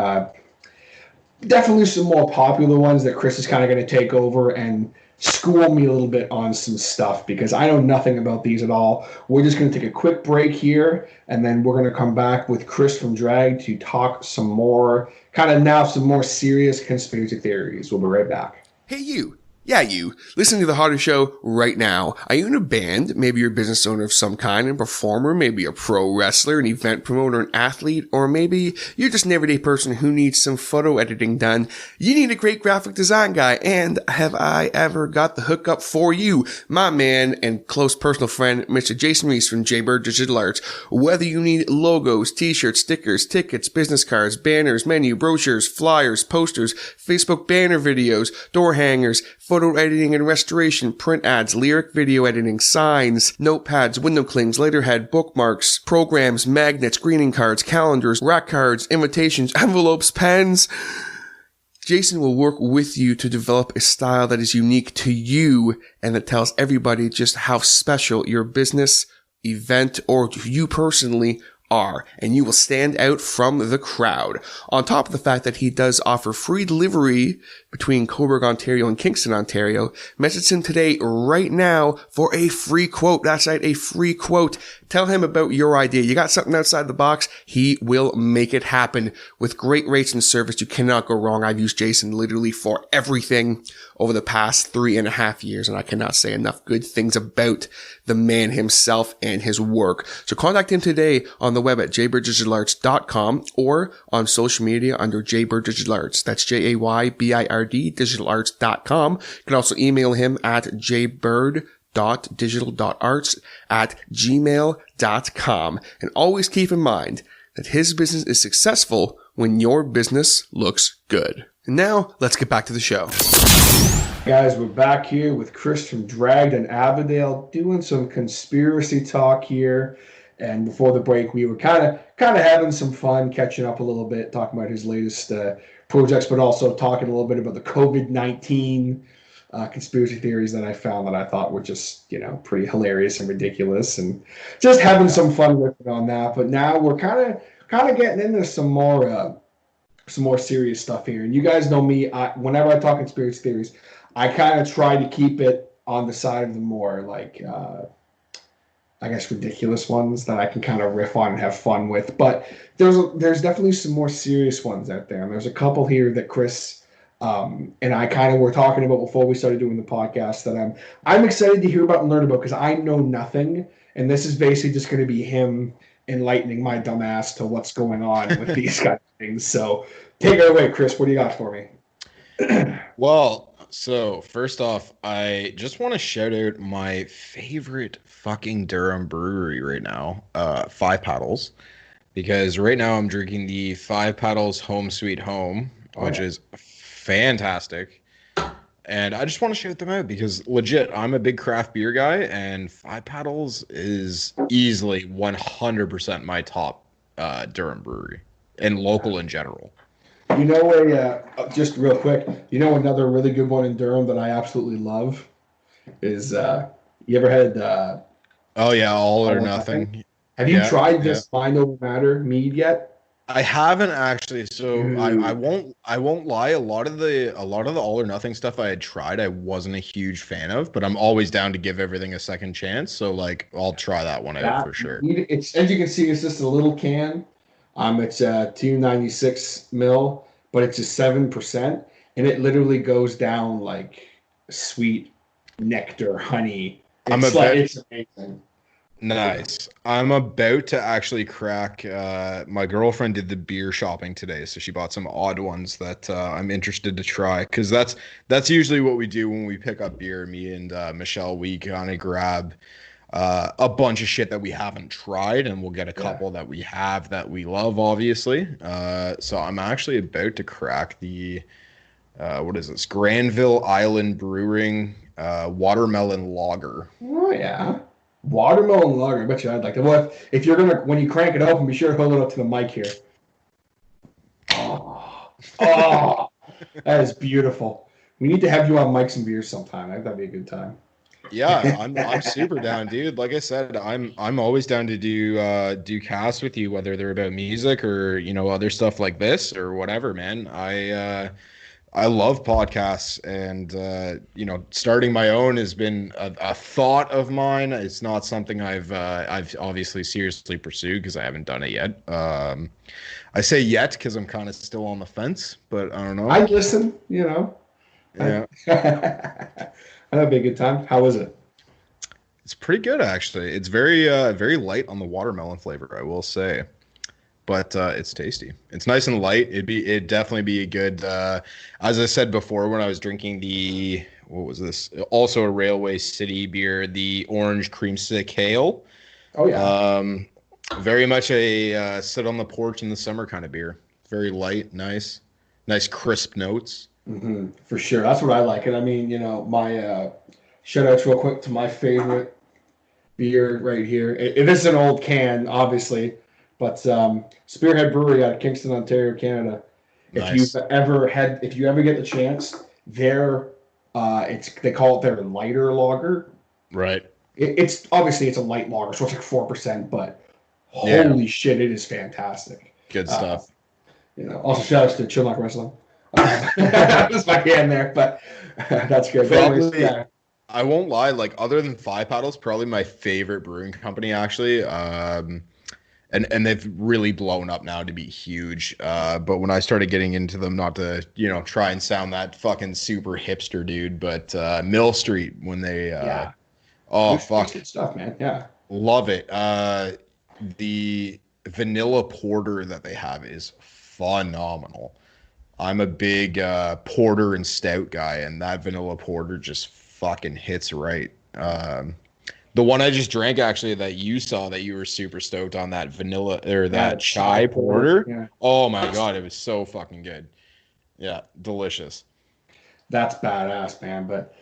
definitely some more popular ones that Chris is kind of going to take over and school me a little bit on some stuff because I know nothing about these at all. We're just going to take a quick break here, and then we're going to come back with Chris from Drag to talk some more, some more serious conspiracy theories. We'll be right back. Hey, you. Yeah, you. Listening to The Hotter Show right now. Are you in a band? Maybe you're a business owner of some kind, a performer, maybe a pro wrestler, an event promoter, an athlete, or maybe you're just an everyday person who needs some photo editing done. You need a great graphic design guy, and have I ever got the hookup for you? My man and close personal friend, Mr. Jason Reese from Jaybird Digital Arts. Whether you need logos, t-shirts, stickers, tickets, business cards, banners, menu, brochures, flyers, posters, Facebook banner videos, door hangers, photo editing and restoration, print ads, lyric video editing, signs, notepads, window clings, letterhead, bookmarks, programs, magnets, greeting cards, calendars, rack cards, invitations, envelopes, pens. Jason will work with you to develop a style that is unique to you and that tells everybody just how special your business, event, or you personally are, and you will stand out from the crowd. On top of the fact that he does offer free delivery between Coburg, Ontario and Kingston, Ontario, message him today right now for a free quote. That's right, a free quote. Tell him about your idea. You got something outside the box, he will make it happen. With great rates and service, you cannot go wrong. I've used Jason literally for everything over the past 3.5 years, and I cannot say enough good things about the man himself and his work. So contact him today on the web at jaybirddigitalarts.com or on social media under Jaybird Digital Arts. That's JAYBIRD digitalarts.com. You can also email him at jaybird chris.digital.arts@gmail.com. And always keep in mind that his business is successful when your business looks good. And now, let's get back to the show. Guys, we're back here with Chris from Dragged and Avondale doing some conspiracy talk here. And before the break, we were kind of having some fun, catching up a little bit, talking about his latest projects, but also talking a little bit about the COVID-19 conspiracy theories that I found that I thought were just, pretty hilarious and ridiculous, and just having some fun with it on that. But now we're kind of getting into some more serious stuff here. And you guys know me, whenever I talk conspiracy theories, I kind of try to keep it on the side of the more I guess ridiculous ones that I can kind of riff on and have fun with. But there's definitely some more serious ones out there. And there's a couple here that Chris and I kind of were talking about before we started doing the podcast that I'm excited to hear about and learn about, because I know nothing. And this is basically just going to be him enlightening my dumb ass to what's going on with these kind of things. So take it away, Chris. What do you got for me? Well, so first off, I just want to shout out my favorite fucking Durham brewery right now, Five Paddles, because right now I'm drinking the Five Paddles Home Sweet Home, which is fantastic. And I just want to shout them out because legit, I'm a big craft beer guy, and Five Paddles is easily 100% my top Durham brewery and local in general. Just real quick, another really good one in Durham that I absolutely love is, you ever had All or Nothing? Have you tried this Mind Over Matter mead yet? I haven't actually. So I won't lie. A lot of the All or Nothing stuff I had tried, I wasn't a huge fan of, but I'm always down to give everything a second chance. So I'll try that one out for sure. It's, as you can see, it's just a little can. It's 296 mil, but it's just 7%, and it literally goes down like sweet nectar, honey. It's amazing. Nice. I'm about to actually crack. My girlfriend did the beer shopping today, so she bought some odd ones that I'm interested to try, because that's usually what we do when we pick up beer. Me and Michelle, we kind of grab a bunch of shit that we haven't tried, and we'll get a couple that we have that we love, obviously. So I'm actually about to crack the what is this, Granville Island Brewing watermelon lager. Oh yeah, watermelon lager. I bet you I'd like to. Well, if you're gonna, when you crank it open, be sure to hold it up to the mic here. Oh, that is beautiful. We need to have you on Mike's and Beers sometime. That'd be a good time. Yeah, I'm super down, dude. Like I said, I'm always down to do casts with you, whether they're about music or other stuff like this or whatever, man. I love podcasts, and starting my own has been a thought of mine. It's not something I've obviously seriously pursued because I haven't done it yet. I say yet because I'm kind of still on the fence, but I don't know. I'd listen, Yeah. That'd be a good time. How is it? It's pretty good, actually. It's very very light on the watermelon flavor, I will say, but it's tasty. It's nice and light. It'd definitely be a good. As I said before, when I was drinking what was this? Also a Railway City beer, the Orange Creamsicle Ale. Oh yeah. Very much a sit on the porch in the summer kind of beer. Very light, nice crisp notes. Mm-hmm. For sure. That's what I like. And I mean, my shout outs real quick to my favorite beer right here. It is an old can, obviously, but Spearhead Brewery out of Kingston, Ontario, Canada. Nice. If you ever get the chance, they call it their lighter lager. Right. It's obviously it's a light lager, so it's like 4%, but holy shit, it is fantastic. Good stuff. Also shout outs to Chill Knock Wrestling. That was my hand there, but that's good. Probably, I won't lie, other than Five Paddles, probably my favorite brewing company, actually. And they've really blown up now to be huge. But when I started getting into them, not to try and sound that fucking super hipster dude, but Mill Street, when they fuck, good stuff, man. Yeah, love it. The vanilla porter that they have is phenomenal. I'm a big porter and stout guy, and that vanilla porter just fucking hits right. The one I just drank, actually, that you saw that you were super stoked on, that vanilla or that chai porter. Yeah. Oh my God, it was so fucking good. Yeah, delicious. That's badass, man. But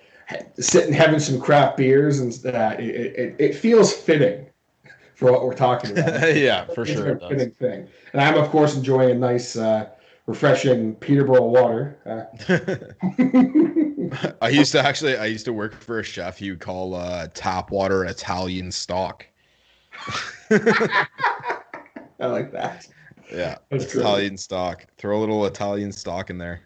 sitting having some craft beers and that, it feels fitting for what we're talking about. Yeah, for It's sure. a fitting thing. And I'm, of course, enjoying a nice, refreshing Peterborough water. I used to work for a chef. He would call tap water Italian stock. I like that. Yeah, That's Italian stock. Throw a little Italian stock in there.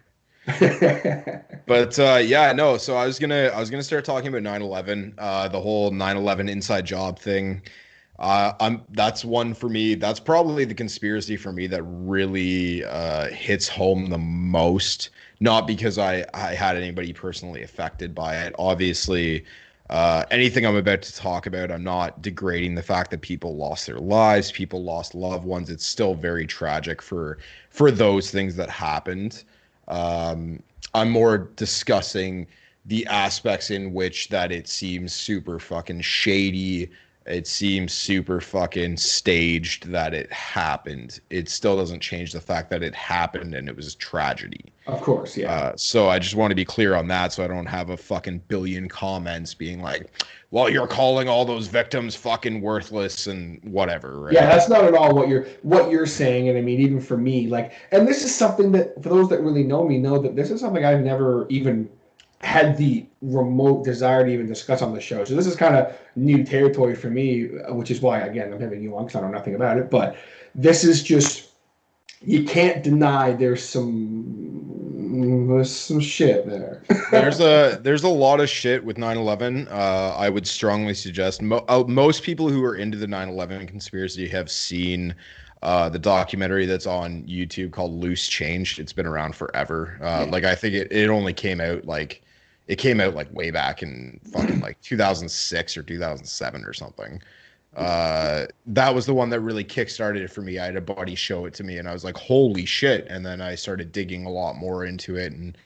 But yeah, no. So I was gonna start talking about 9/11, the whole 9/11 inside job thing. That's one for me. That's probably the conspiracy for me that really hits home the most. Not because I had anybody personally affected by it. Obviously, anything I'm about to talk about, I'm not degrading the fact that people lost their lives, people lost loved ones. It's still very tragic for those things that happened. I'm more discussing the aspects in which that it seems super fucking shady. It seems super fucking staged that it happened. It still doesn't change the fact that it happened and it was a tragedy. Of course, yeah. So I just want to be clear on that, so I don't have a fucking billion comments being like, well, you're calling all those victims fucking worthless and whatever, right? Yeah, that's not at all what you're saying. And I mean, even for me, like, and this is something that, for those that really know me, know that this is something I've never even had the remote desire to even discuss on the show. So this is kind of new territory for me, which is why, again, I'm having you on because I know nothing about it. But this is just, you can't deny there's some shit there. There's a lot of shit with 9/11. I would strongly suggest most people who are into the 9/11 conspiracy have seen the documentary that's on YouTube called Loose Change. It's been around forever. Like, I think it only came out like way back in fucking like 2006 or 2007 or something. That was the one that really kickstarted it for me. I had a buddy show it to me and I was like, holy shit. And then I started digging a lot more into it and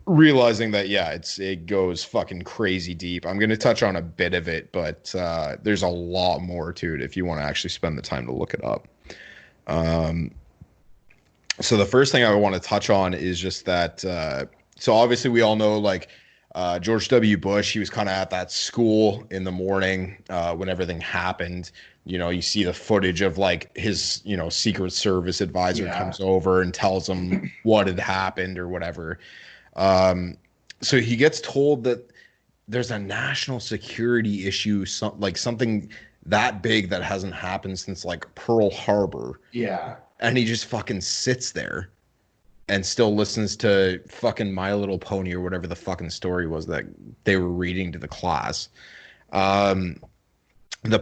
realizing that, yeah, it goes fucking crazy deep. I'm going to touch on a bit of it, but there's a lot more to it if you want to actually spend the time to look it up. So the first thing I want to touch on is just that, so obviously we all know, like, George W. Bush, he was kind of at that school in the morning when everything happened. You know, you see the footage of like his, Secret Service advisor comes over and tells him what had happened or whatever. So he gets told that there's a national security issue, something that big that hasn't happened since like Pearl Harbor. Yeah. And he just fucking sits there and still listens to fucking My Little Pony or whatever the fucking story was that they were reading to the class. The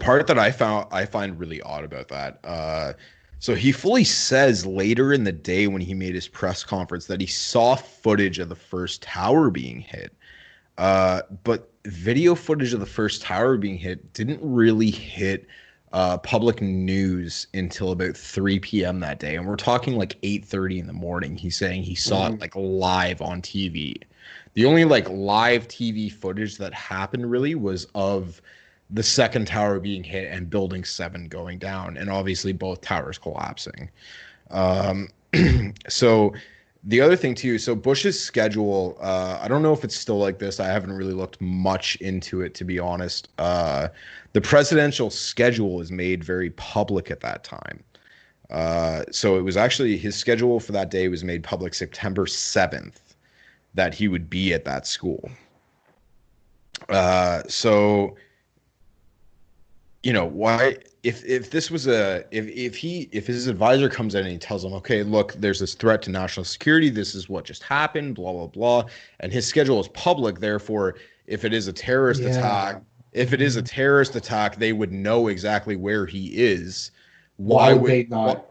part that I find really odd about that, so he fully says later in the day when he made his press conference that he saw footage of the first tower being hit. But video footage of the first tower being hit didn't really hit public news until about 3 p.m. that day. And we're talking like 8:30 in the morning. He's saying he saw it like live on TV. The only like live TV footage that happened really was of the second tower being hit and building 7 going down, and obviously both towers collapsing. So the other thing too, so Bush's schedule, I don't know if it's still like this. I haven't really looked much into it, to be honest. The presidential schedule is made very public at that time. So it was actually, his schedule for that day was made public September 7th, that he would be at that school. So, why, if this was if his advisor comes in and he tells him, okay, look, there's this threat to national security, this is what just happened, blah, blah, blah, and his schedule is public, therefore, if it is a terrorist attack, they would know exactly where he is. Why would they not?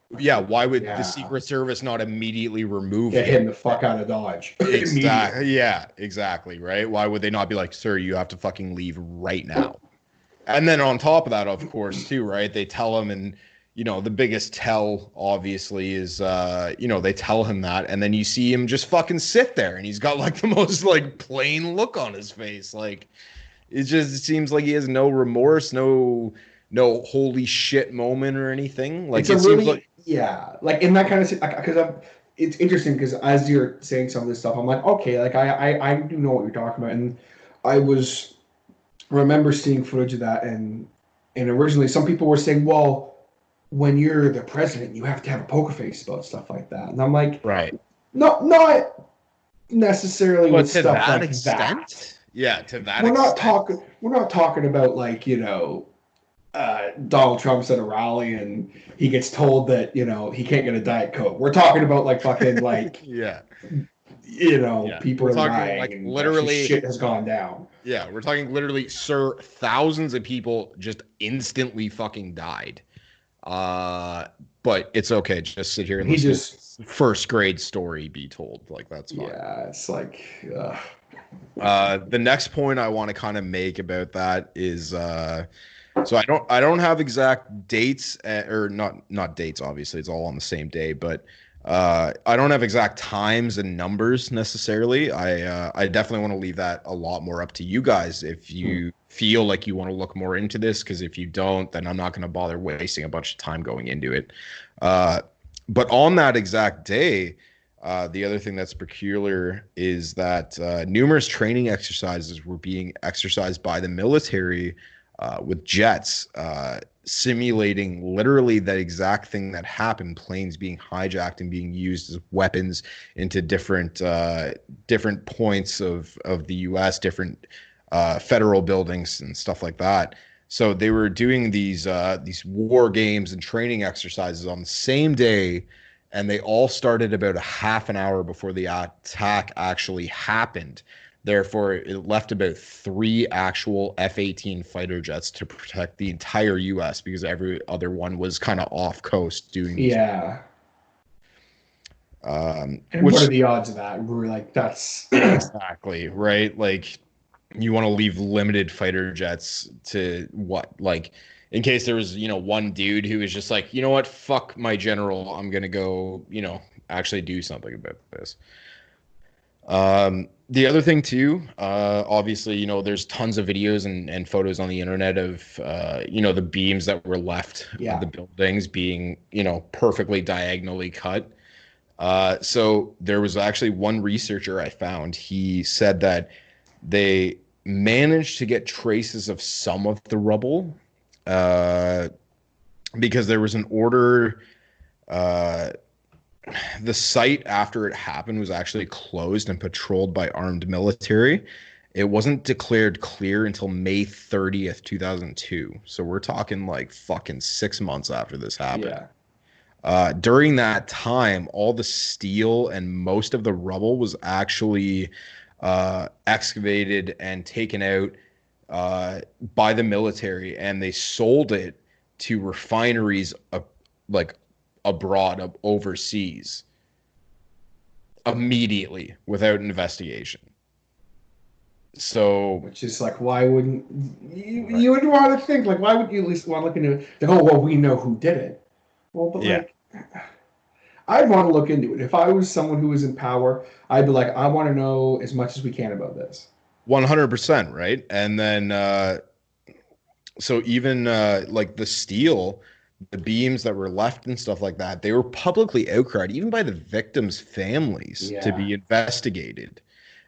Why would the Secret Service not immediately remove him? Get him the fuck out of Dodge. Exactly. Yeah, exactly. Right. Why would they not be like, sir, you have to fucking leave right now? And then on top of that, of course, too, right, they tell him, and, the biggest tell, obviously, is, they tell him that, and then you see him just fucking sit there, and he's got, like, the most, like, plain look on his face. Like, it seems like he has no remorse, no holy shit moment or anything. Like, it seems like, like in that kind of, because it's interesting because as you're saying some of this stuff, I'm like, okay, like I do know what you're talking about, and I remember seeing footage of that, and originally some people were saying, well, when you're the president, you have to have a poker face about stuff like that, and I'm like, right, no, not necessarily but with to stuff that like extent, that. yeah, to that We're extent. not talking about like, Donald Trump's at a rally and he gets told that, he can't get a Diet Coke. We're talking about like fucking like, Yeah. people We're are talking dying like and literally shit has gone down. Yeah, we're talking literally, sir, thousands of people just instantly fucking died. But it's okay. Just sit here and listen to this first grade story be told. Like, that's fine. Yeah, it's like, the next point I want to kind of make about that is, so I don't have exact dates, or not dates, obviously it's all on the same day, but I don't have exact times and numbers necessarily. I definitely want to leave that a lot more up to you guys if you feel like you want to look more into this, because if you don't, then I'm not going to bother wasting a bunch of time going into it. But on that exact day, the other thing that's peculiar is that numerous training exercises were being exercised by the military with jets, simulating literally that exact thing that happened, planes being hijacked and being used as weapons into different points of the U.S., different federal buildings and stuff like that. So they were doing these war games and training exercises on the same day, and they all started about a half an hour before the attack actually happened. Therefore, it left about 3 actual F-18 fighter jets to protect the entire U.S. because every other one was kind of off coast doing these. Yeah. And what are the odds of that? We're like, that's exactly right. Like, you want to leave limited fighter jets to what? Like, in case there was, one dude who was just like, you know what, fuck my general, I'm gonna go, actually do something about this. The other thing too, obviously, there's tons of videos and photos on the internet of, the beams that were left of the buildings being, perfectly diagonally cut. So there was actually one researcher I found. He said that they managed to get traces of some of the rubble, because there was an order. The site after it happened was actually closed and patrolled by armed military. It wasn't declared clear until May 30th, 2002. So we're talking like fucking 6 months after this happened. Yeah. During that time, all the steel and most of the rubble was actually excavated and taken out by the military, and they sold it to refineries abroad, overseas, immediately without investigation. So, which is like, why wouldn't you would want to think, like, why would you at least want to look into it? Like, oh, well, we know who did it. Well, but like, I'd want to look into it. If I was someone who was in power, I'd be like, I want to know as much as we can about this. 100%, right? And then, so even like the steel, the beams that were left and stuff like that, they were publicly outcried, even by the victims' families, to be investigated.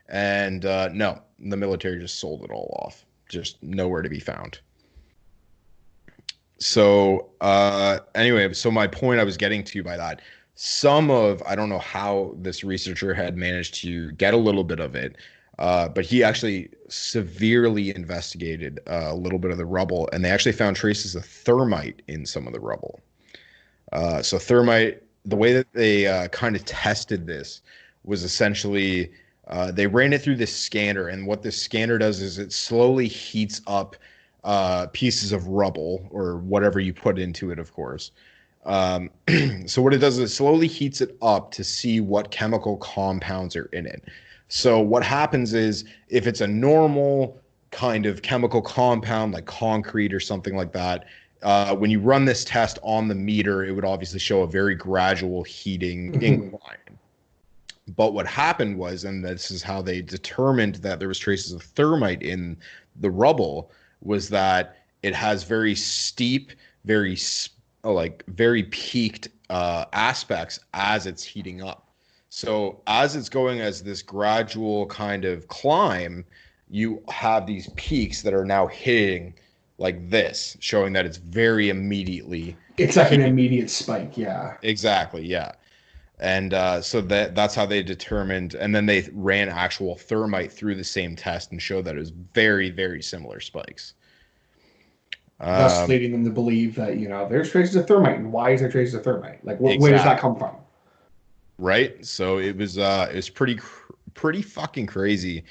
And no, the military just sold it all off. Just nowhere to be found. So anyway, so my point I was getting to by that, I don't know how this researcher had managed to get a little bit of it, but he actually severely investigated a little bit of the rubble, and they actually found traces of thermite in some of the rubble. So thermite, the way that they kind of tested this was essentially they ran it through this scanner, and what this scanner does is it slowly heats up pieces of rubble or whatever you put into it, of course. So what it does is it slowly heats it up to see what chemical compounds are in it. So what happens is, if it's a normal kind of chemical compound like concrete or something like that, when you run this test on the meter, it would obviously show a very gradual heating incline. But what happened was, and this is how they determined that there was traces of thermite in the rubble was that it has very steep, very peaked aspects as it's heating up. So as it's going as this gradual kind of climb, you have these peaks that are now hitting like this, showing that it's very immediately. It's like an immediate spike, yeah. Exactly, yeah. And so that's how they determined, and then they ran actual thermite through the same test and showed that it was very, very similar spikes. Thus leading them to believe that, there's traces of thermite. And why is there traces of thermite? Like, where does that come from? Right. So it was pretty fucking crazy.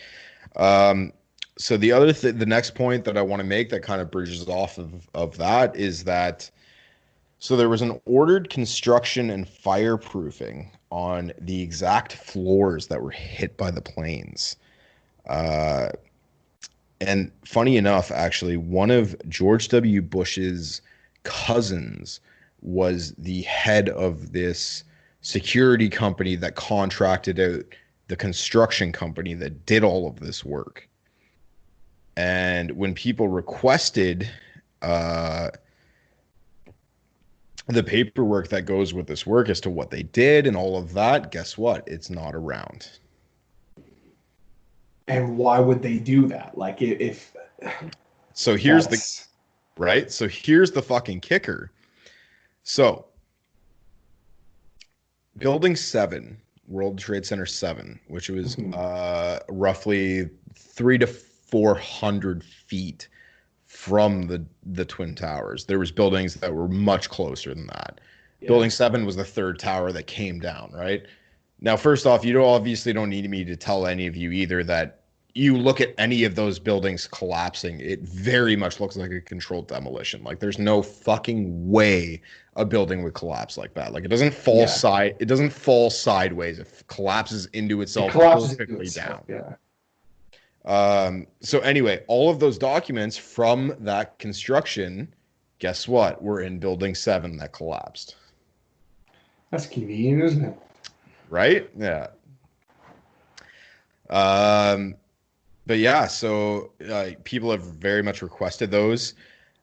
So the next point that I want to make that kind of bridges off of that is that, so there was an ordered construction and fireproofing on the exact floors that were hit by the planes. And funny enough, actually, one of George W. Bush's cousins was the head of this security company that contracted out the construction company that did all of this work. And when people requested the paperwork that goes with this work as to what they did and all of that, guess what? It's not around. And why would they do that? Like, if so here's so here's the fucking kicker. So Building 7, World Trade Center 7, which was roughly 300 to 400 feet from the Twin Towers. There was buildings that were much closer than that. Yeah. Building 7 was the third tower that came down, right? Now, first off, you obviously don't need me to tell any of you either that you look at any of those buildings collapsing, it very much looks like a controlled demolition. Like, there's no fucking way a building would collapse like that. Like, it doesn't fall it doesn't fall sideways. It collapses into itself perfectly down. Yeah. So anyway, all of those documents from that construction, guess what? Were in Building 7 that collapsed. That's convenient, isn't it? Right? Yeah. But yeah, so people have very much requested those.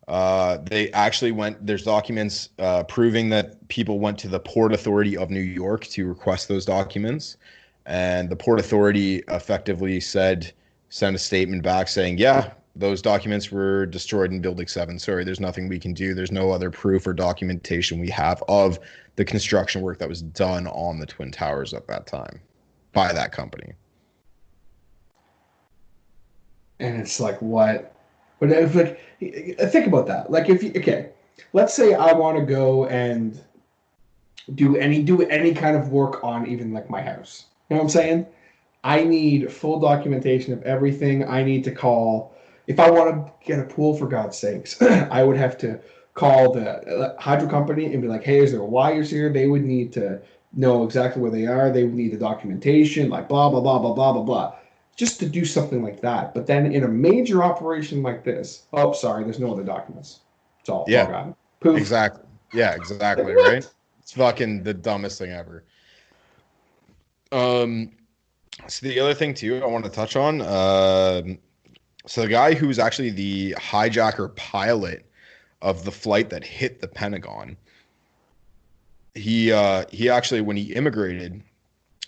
They actually there's documents proving that people went to the Port Authority of New York to request those documents. And the Port Authority effectively sent a statement back saying, yeah, those documents were destroyed in Building 7. Sorry, there's nothing we can do. There's no other proof or documentation we have of the construction work that was done on the Twin Towers at that time by that company. And it's like, what? But if, like, think about that. Like, let's say I want to go and do any kind of work on even like my house. You know what I'm saying? I need full documentation of everything. I need to call, if I want to get a pool, for God's sakes, I would have to call the hydro company and be like, hey, is there wires here? They would need to know exactly where they are. They would need the documentation, like blah, blah, blah, blah, blah, blah, blah. Just to do something like that. But then in a major operation like this, oh, sorry, there's no other documents. It's all forgotten. Poof. Exactly. Yeah, exactly, right? It's fucking the dumbest thing ever. So the other thing, too, I want to touch on, so the guy who was actually the hijacker pilot of the flight that hit the Pentagon, he actually, when he immigrated,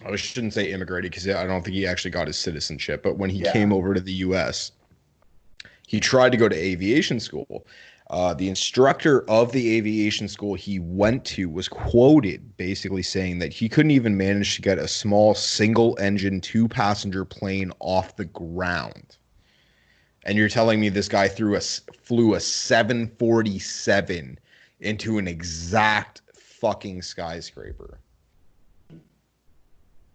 I shouldn't say immigrated because I don't think he actually got his citizenship, but when he came over to the U.S., he tried to go to aviation school. The instructor of the aviation school he went to was quoted basically saying that he couldn't even manage to get a small single-engine 2-passenger plane off the ground. And you're telling me this guy flew a 747 into an exact fucking skyscraper.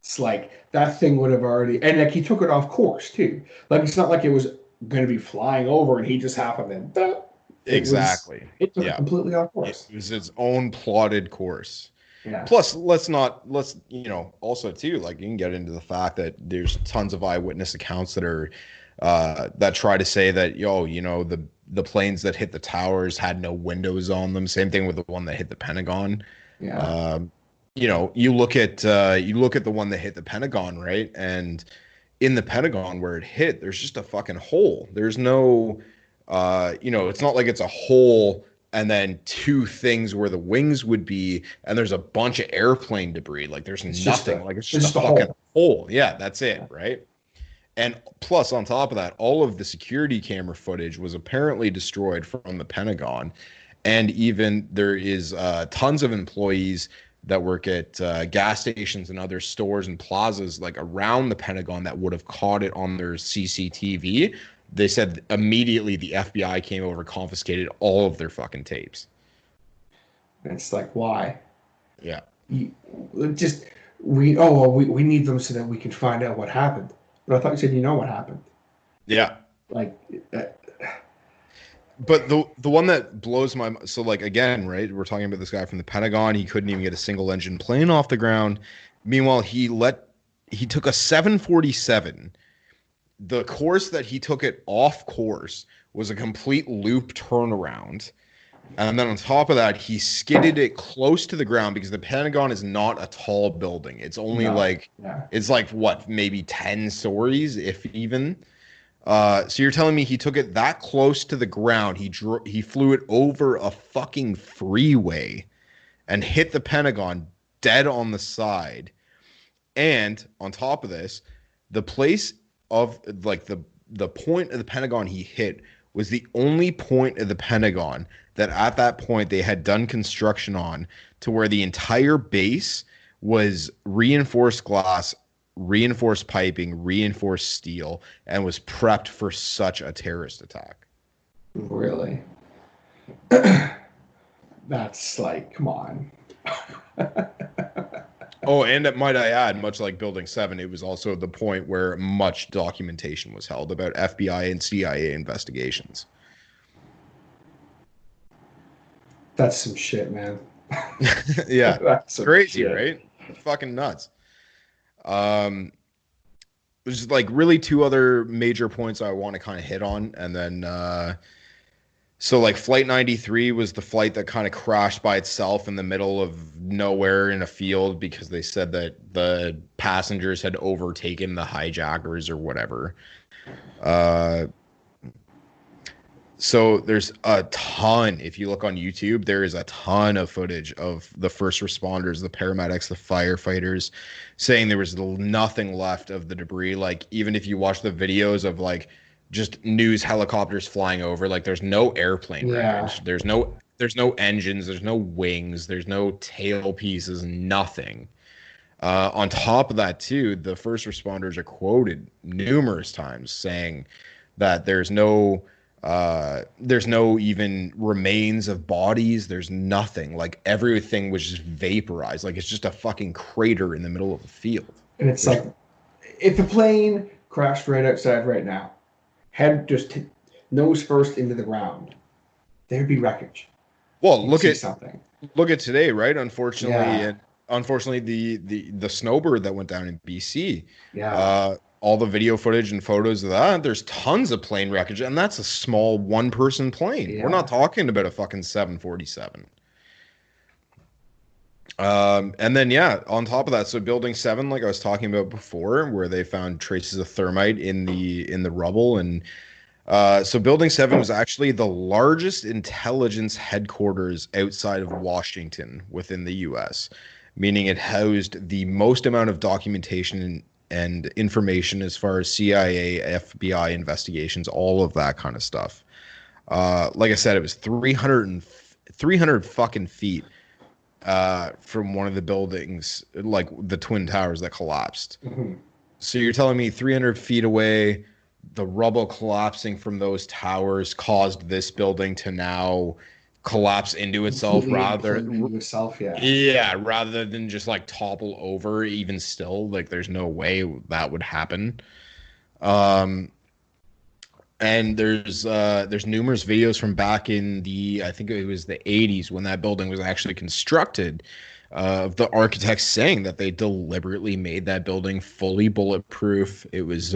It's like that thing would have already, and like he took it off course too. Like it's not like it was going to be flying over and he just happened to. Exactly. It took it completely off course. It was its own plotted course. Yeah. Plus, let's also too, like you can get into the fact that there's tons of eyewitness accounts that are that try to say that the planes that hit the towers had no windows on them. Same thing with the one that hit the Pentagon. Yeah. You look at the one that hit the Pentagon, right? And in the Pentagon where it hit, there's just a fucking hole. There's no, it's not like it's a hole and then two things where the wings would be, and there's a bunch of airplane debris. Like there's nothing. It's just a fucking hole. Yeah, that's it, right? And plus, on top of that, all of the security camera footage was apparently destroyed from the Pentagon. And even there is tons of employees that work at gas stations and other stores and plazas like around the Pentagon that would have caught it on their CCTV. They said immediately the FBI came over, confiscated all of their fucking tapes. And it's like, why? Yeah. We need them so that we can find out what happened. But I thought you said you know what happened. Yeah. Like, but the one that blows my mind, so like again, right? We're talking about this guy from the Pentagon. He couldn't even get a single engine plane off the ground. Meanwhile, he took a 747. The course that he took it off course was a complete loop turnaround. And then on top of that, he skidded it close to the ground because the Pentagon is not a tall building. It's only it's like what, maybe 10 stories, if even. So you're telling me he took it that close to the ground? He flew it over a fucking freeway and hit the Pentagon dead on the side. And on top of this, the place of like the point of the Pentagon he hit was the only point of the Pentagon that at that point they had done construction on, to where the entire base was reinforced glass, reinforced piping, reinforced steel, and was prepped for such a terrorist attack. Really? That's like, come on. Oh, and might I add, much like Building 7, it was also the point where much documentation was held about FBI and CIA investigations. That's some shit, man. Yeah. That's crazy, shit. Right? Fucking nuts. There's like really two other major points I want to kind of hit on, and then so like Flight 93 was the flight that kind of crashed by itself in the middle of nowhere in a field because they said that the passengers had overtaken the hijackers or whatever. So there's a ton, if you look on YouTube, there is a ton of footage of the first responders, the paramedics, the firefighters, saying there was nothing left of the debris. Like, even if you watch the videos of like just news helicopters flying over, like there's no airplane wreckage, there's no engines, there's no wings, there's no tail pieces, nothing. On top of that too, the first responders are quoted numerous times saying that there's no even remains of bodies. There's nothing. Like everything was just vaporized. Like it's just a fucking crater in the middle of the field. And it's like, if the plane crashed right outside right now, head just nose first into the ground, there'd be wreckage. Well, look at today, right? Unfortunately, the snowbird that went down in BC. Yeah. All the video footage and photos of that, there's tons of plane wreckage, and that's a small one-person plane. Yeah. We're not talking about a fucking 747. And then, on top of that, so Building 7, like I was talking about before, where they found traces of thermite in the rubble, and so Building 7 was actually the largest intelligence headquarters outside of Washington within the U.S., meaning it housed the most amount of documentation and information as far as CIA, FBI investigations, all of that kind of stuff. Like I said, it was 300 fucking feet from one of the buildings, like the Twin Towers that collapsed. Mm-hmm. So you're telling me 300 feet away, the rubble collapsing from those towers caused this building to now collapse into itself rather than just like topple over. Even still, like there's no way that would happen. And there's numerous videos from back in I think it was the 80s when that building was actually constructed, of the architects saying that they deliberately made that building fully bulletproof. It was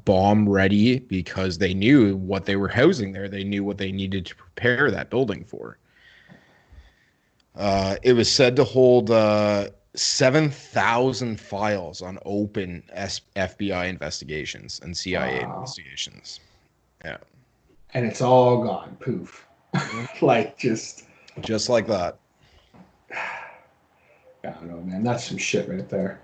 bomb ready because they knew what they were housing there. They knew what they needed to prepare that building for. It was said to hold 7,000 files on open FBI investigations and CIA Wow. investigations. Yeah. And it's all gone. Poof. Like, just like that. I don't know, man. That's some shit right there.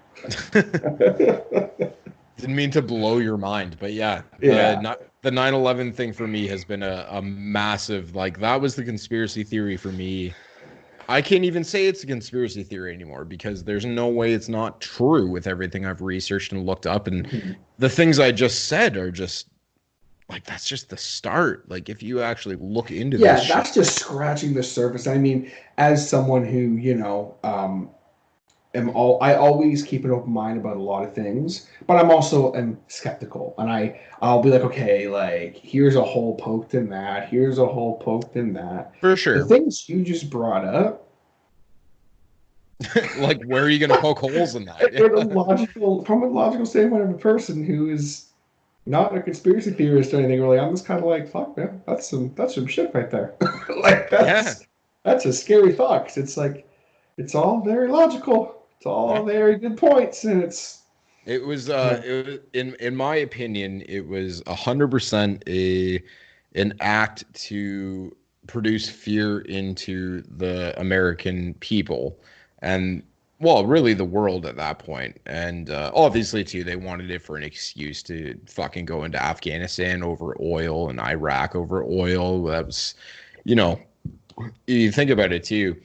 Didn't mean to blow your mind, but yeah. The 9/11 thing for me has been a massive, like, that was the conspiracy theory for me. I can't even say it's a conspiracy theory anymore because there's no way it's not true with everything I've researched and looked up. And the things I just said are just, like, that's just the start. Like, if you actually look into this shit. That's just scratching the surface. I mean, as someone who, I always keep an open mind about a lot of things, but I'm also skeptical, and I'll be like, okay, like, here's a hole poked in that, here's a hole poked in that. For sure. The things you just brought up, like, where are you going to poke holes in that? from a logical standpoint of a person who is not a conspiracy theorist or anything, really, I'm just kind of like, fuck, man, that's some shit right there. Like, that's a scary thought, 'cause it's like, it's all very logical. It's all very good points, and it was in my opinion, it was 100% an act to produce fear into the American people, and, well, really the world at that point. And obviously too, they wanted it for an excuse to fucking go into Afghanistan over oil and Iraq over oil. That was, you think about it too.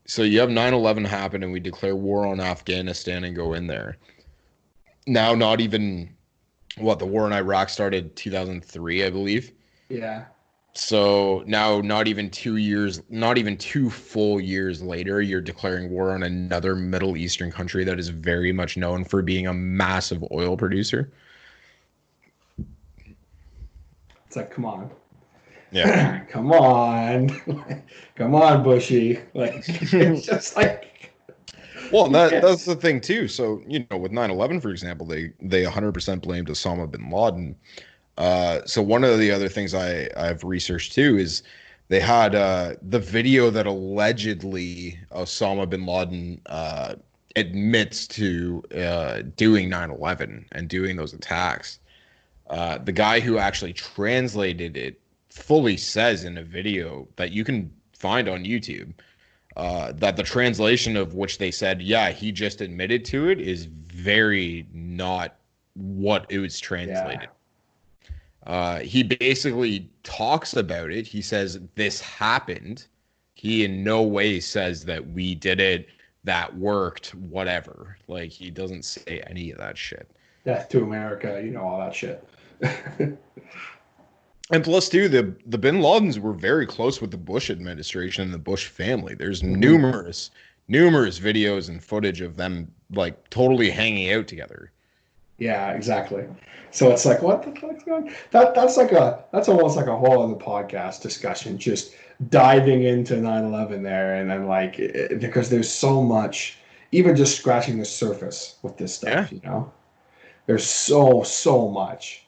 So you have 9/11 happen and we declare war on Afghanistan and go in there. Now, not even, the war in Iraq started 2003, I believe. Yeah. So now, not even 2 full years later, you're declaring war on another Middle Eastern country that is very much known for being a massive oil producer. It's like, come on. Yeah. Come on. Come on, Bushy. Like, it's just like. Well, that's the thing too. So, with 9/11, for example, they 100% blamed Osama bin Laden. So one of the other things I've researched too is they had the video that allegedly Osama bin Laden admits to doing 9/11 and doing those attacks. The guy who actually translated it fully says in a video that you can find on YouTube that the translation of which they said, yeah, he just admitted to it, is very not what it was translated. He basically talks about it. He says this happened. He in no way says that we did it, that worked, whatever. Like, he doesn't say any of that shit. Death to America, all that shit. And plus, too, the bin Ladens were very close with the Bush administration and the Bush family. There's numerous videos and footage of them, like, totally hanging out together. Yeah, exactly. So it's like, what the fuck's going on? That's almost like a whole other podcast discussion, just diving into 9/11 there, and then, like, because there's so much, even just scratching the surface with this stuff, There's so much.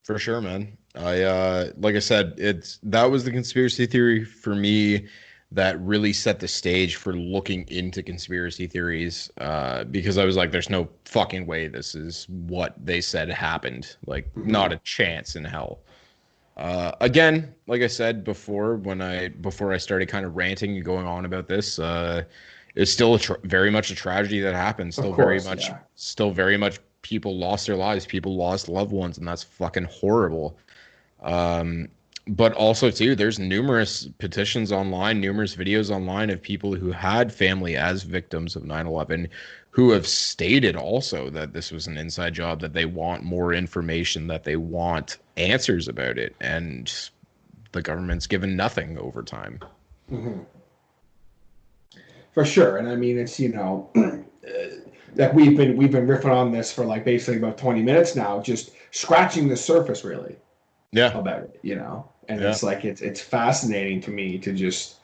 For sure, man. Like I said, that was the conspiracy theory for me that really set the stage for looking into conspiracy theories, because I was like, there's no fucking way this is what they said happened. Like, not a chance in hell. Again, like I said before, before I started kind of ranting and going on about this, it's still very much a tragedy that happened. Still very much people lost their lives. People lost loved ones, and that's fucking horrible. But also too, there's numerous petitions online, numerous videos online of people who had family as victims of 9/11 who have stated also that this was an inside job, that they want more information, that they want answers about it, and the government's given nothing over time. Mm-hmm. For sure. And I mean, it's, like we've been riffing on this for like basically about 20 minutes now, just scratching the surface really. Yeah. About it, and it's like, it's fascinating to me to just,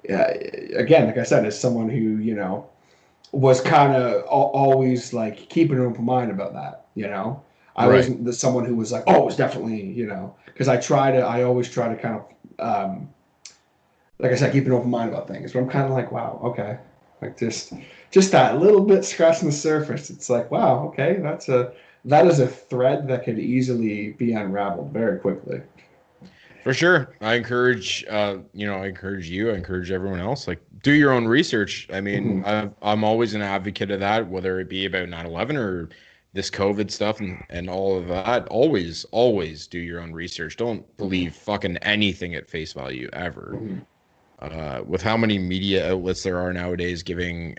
again, like I said, as someone who, was kind of always like keeping an open mind about that, I wasn't someone who was like, oh, it was definitely, because I always try to kind of, like I said, keep an open mind about things, but I'm kind of like, wow, okay. Like just that little bit scratching the surface. It's like, wow, okay, that is a thread that could easily be unraveled very quickly. For sure. I encourage, I encourage you, I encourage everyone else, like, do your own research. I mean, I'm always an advocate of that, whether it be about 9/11 or this COVID stuff and all of that. Always do your own research. Don't believe fucking anything at face value ever. With how many media outlets there are nowadays giving,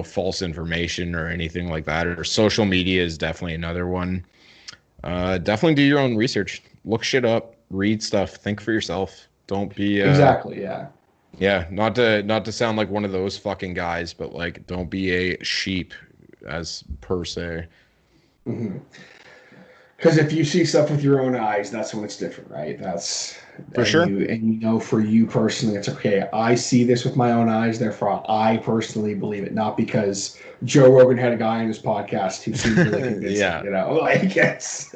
false information or anything like that, or social media is definitely another one. Definitely do your own research. Look shit up. Read stuff. Think for yourself. Don't be exactly. Yeah. Not to sound like one of those fucking guys, but like, don't be a sheep as per se. Because if you see stuff with your own eyes, that's when it's different, right? That's For sure. And for you personally, it's okay. I see this with my own eyes, therefore I personally believe it, not because Joe Rogan had a guy on his podcast who seemed really convincing.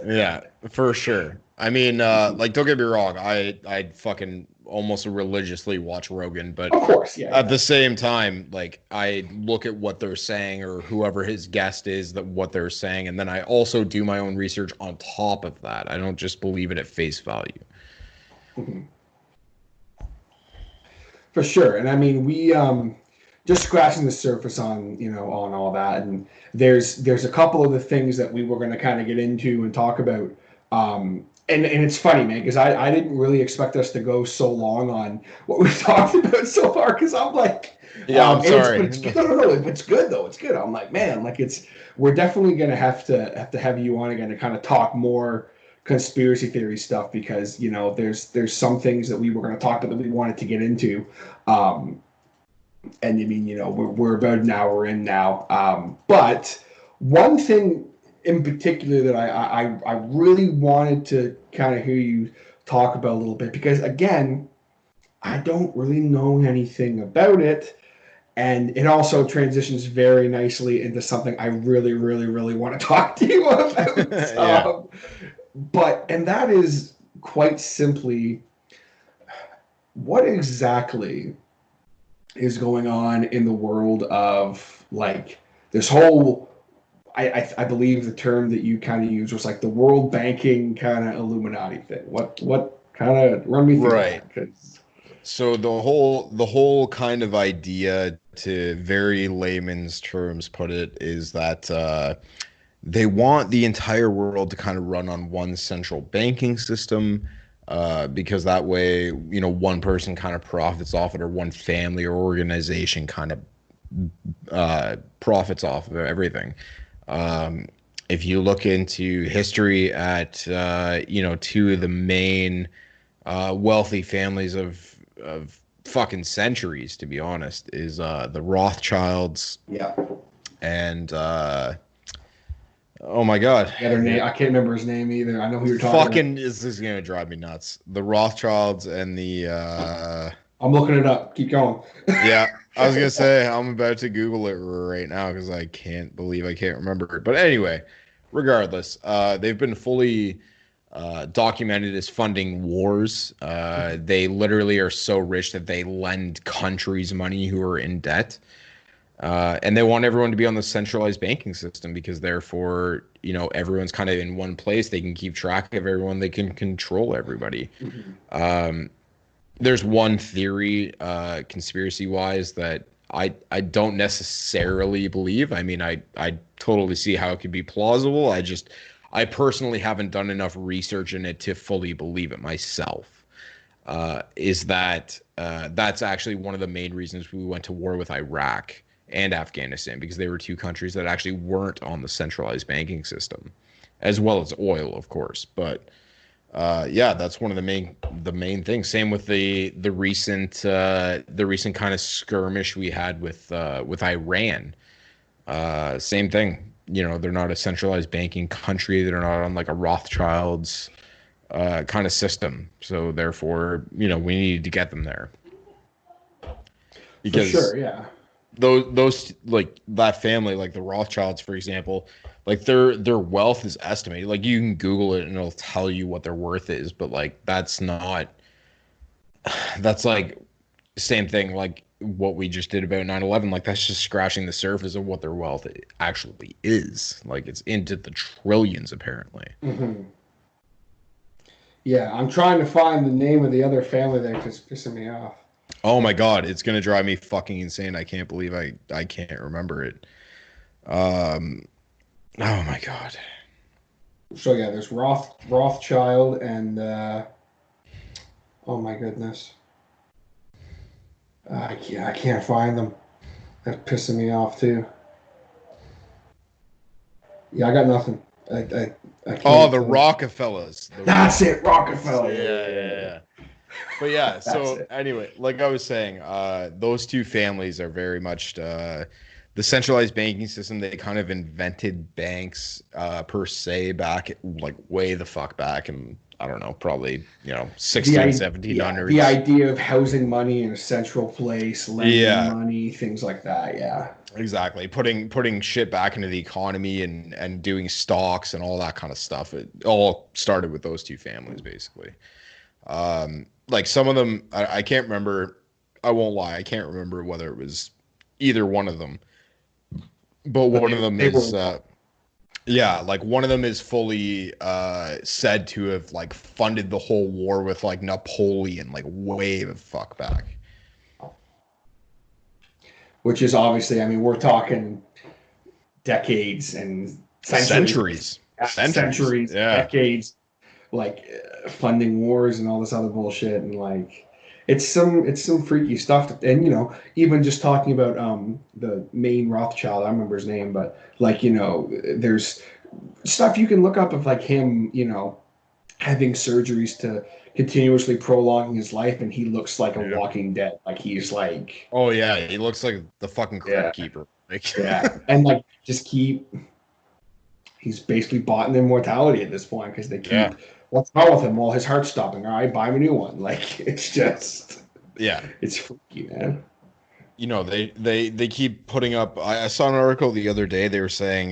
Yeah, for sure. I mean, like, don't get me wrong. I fucking almost religiously watch Rogan, but of course, at the same time, like, I look at what they're saying or whoever his guest is, that what they're saying, and then I also do my own research on top of that. I don't just believe it at face value. For sure. And I mean, we just scratching the surface on on all that, and there's a couple of the things that we were going to kind of get into and talk about. And it's funny, man, because I didn't really expect us to go so long on what we've talked about so far, because I'm like, I'm sorry. It's good though. It's good. I'm like, man, like we're definitely gonna have to have you on again to kind of talk more conspiracy theory stuff, because there's some things that we were going to talk about that we wanted to get into, and I mean, we're about an hour in now, but one thing in particular that I really wanted to kind of hear you talk about a little bit, because again, I don't really know anything about it, and it also transitions very nicely into something I really, really, really want to talk to you about. And that is quite simply, what exactly is going on in the world of, like, this whole, I believe the term that you kind of used was like the world banking kind of Illuminati thing. What kind of, run me through that? 'Cause... So the whole kind of idea, to very layman's terms put it, is that they want the entire world to kind of run on one central banking system, because that way, one person kind of profits off it, or one family or organization kind of profits off of everything. If you look into history at, two of the main wealthy families of fucking centuries, to be honest, is the Rothschilds. Yeah. And oh my God, the other name, I can't remember his name either. I know who you're talking fucking about. This is gonna drive me nuts. The Rothschilds and the I'm looking it up. Keep going. Yeah, I was gonna say, I'm about to Google it right now because I can't believe I can't remember it. But anyway, regardless, they've been fully documented as funding wars. They literally are so rich that they lend countries money who are in debt. And they want everyone to be on the centralized banking system, because therefore, everyone's kind of in one place. They can keep track of everyone. They can control everybody. There's one theory, conspiracy-wise, that I don't necessarily believe. I mean, I totally see how it could be plausible. I personally haven't done enough research in it to fully believe it myself. Is that that's actually one of the main reasons we went to war with Iraq and Afghanistan, because they were two countries that actually weren't on the centralized banking system, as well as oil, of course. But that's one of the main things. Same with the recent kind of skirmish we had with Iran. Same thing. They're not a centralized banking country. They're not on like a Rothschilds kind of system. So therefore, we needed to get them there. Because for sure, yeah. Those like that family, like the Rothschilds, for example, like their wealth is estimated. Like, you can Google it and it'll tell you what their worth is, but like that's like same thing, like what we just did about 9/11. Like that's just scratching the surface of what their wealth actually is. Like it's into the trillions, apparently. Mm-hmm. Yeah, I'm trying to find the name of the other family that is pissing me off. Oh my God, it's gonna drive me fucking insane. I can't believe I can't remember it. Oh my God. So yeah, there's Rothschild and oh my goodness, I can't find them. That's pissing me off too. Yeah, I got nothing. I can't. Oh, the Rockefellers. That's it, Rockefeller. Yeah. But yeah, so anyway, like I was saying, those two families are very much the centralized banking system. They kind of invented banks per se back like way the fuck back, and I don't know, probably 1700s. The idea of housing money in a central place, lending money, things like that. Yeah, exactly. Putting shit back into the economy and doing stocks and all that kind of stuff. It all started with those two families, basically. Like some of them, I can't remember. I won't lie, I can't remember whether it was either one of them. But one of them is, like one of them is fully said to have like funded the whole war with like Napoleon, like way the fuck back. Which is obviously, I mean, we're talking decades and centuries, decades, like funding wars and all this other bullshit, and like it's some freaky stuff. And even just talking about the main Rothschild, I remember his name, but like there's stuff you can look up of like him, having surgeries to continuously prolonging his life, and he looks like a walking dead. Like he's like, oh yeah, he looks like the fucking crypt keeper. Like, and like he's basically bought an immortality at this point because they keep. What's wrong with him? Well, his heart's stopping. All right, buy him a new one. Like it's just, it's freaky, man. They keep putting up. I saw an article the other day. They were saying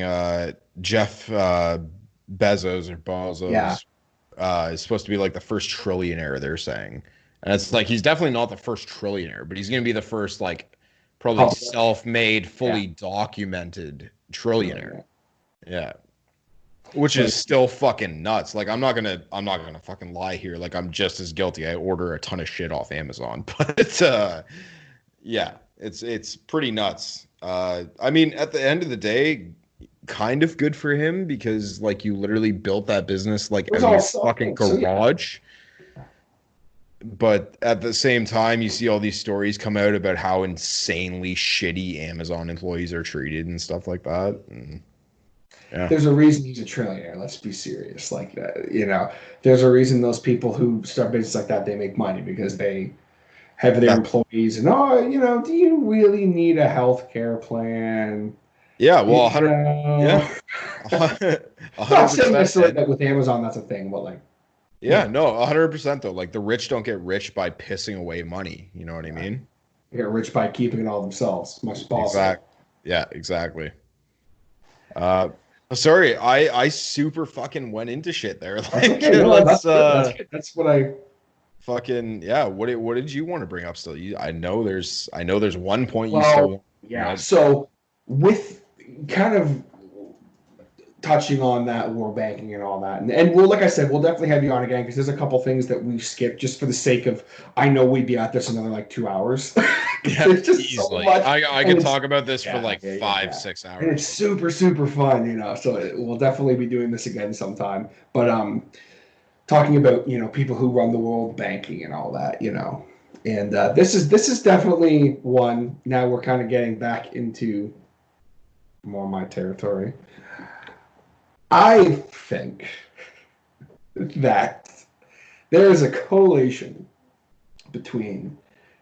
Jeff Bezos or Bezos is supposed to be like the first trillionaire. They're saying, and it's like he's definitely not the first trillionaire, but he's gonna be the first like probably self-made, fully documented trillionaire. Yeah. Which is still fucking nuts. Like I'm not gonna fucking lie here. Like I'm just as guilty. I order a ton of shit off Amazon, but it's pretty nuts. I mean, at the end of the day, kind of good for him because like you literally built that business like in a fucking garage. But at the same time, you see all these stories come out about how insanely shitty Amazon employees are treated and stuff like that. And, there's a reason he's a trillionaire. Let's be serious. Like, there's a reason those people who start business like that, they make money because they have their employees and, do you really need a health care plan? Yeah, well, 100. I'm not saying necessarily that with Amazon that's a thing, but like. No, 100% though. Like the rich don't get rich by pissing away money. You know what I mean? They get rich by keeping it all themselves. Much possible. Yeah, exactly. Sorry, I super fucking went into shit there. Like, that's good. That's what I fucking What did you want to bring up still? I know there's one point you still. Yeah. So with kind of touching on that war banking and all that, and we'll, like I said, we'll definitely have you on again because there's a couple things that we skipped just for the sake of. I know we'd be at this another like 2 hours. There's just easily. So I could talk about this for like 5-6 hours. And it's super super fun, So we'll definitely be doing this again sometime. But talking about people who run the world banking and all that, and this is definitely one. Now we're kind of getting back into more my territory. I think that there is a correlation between,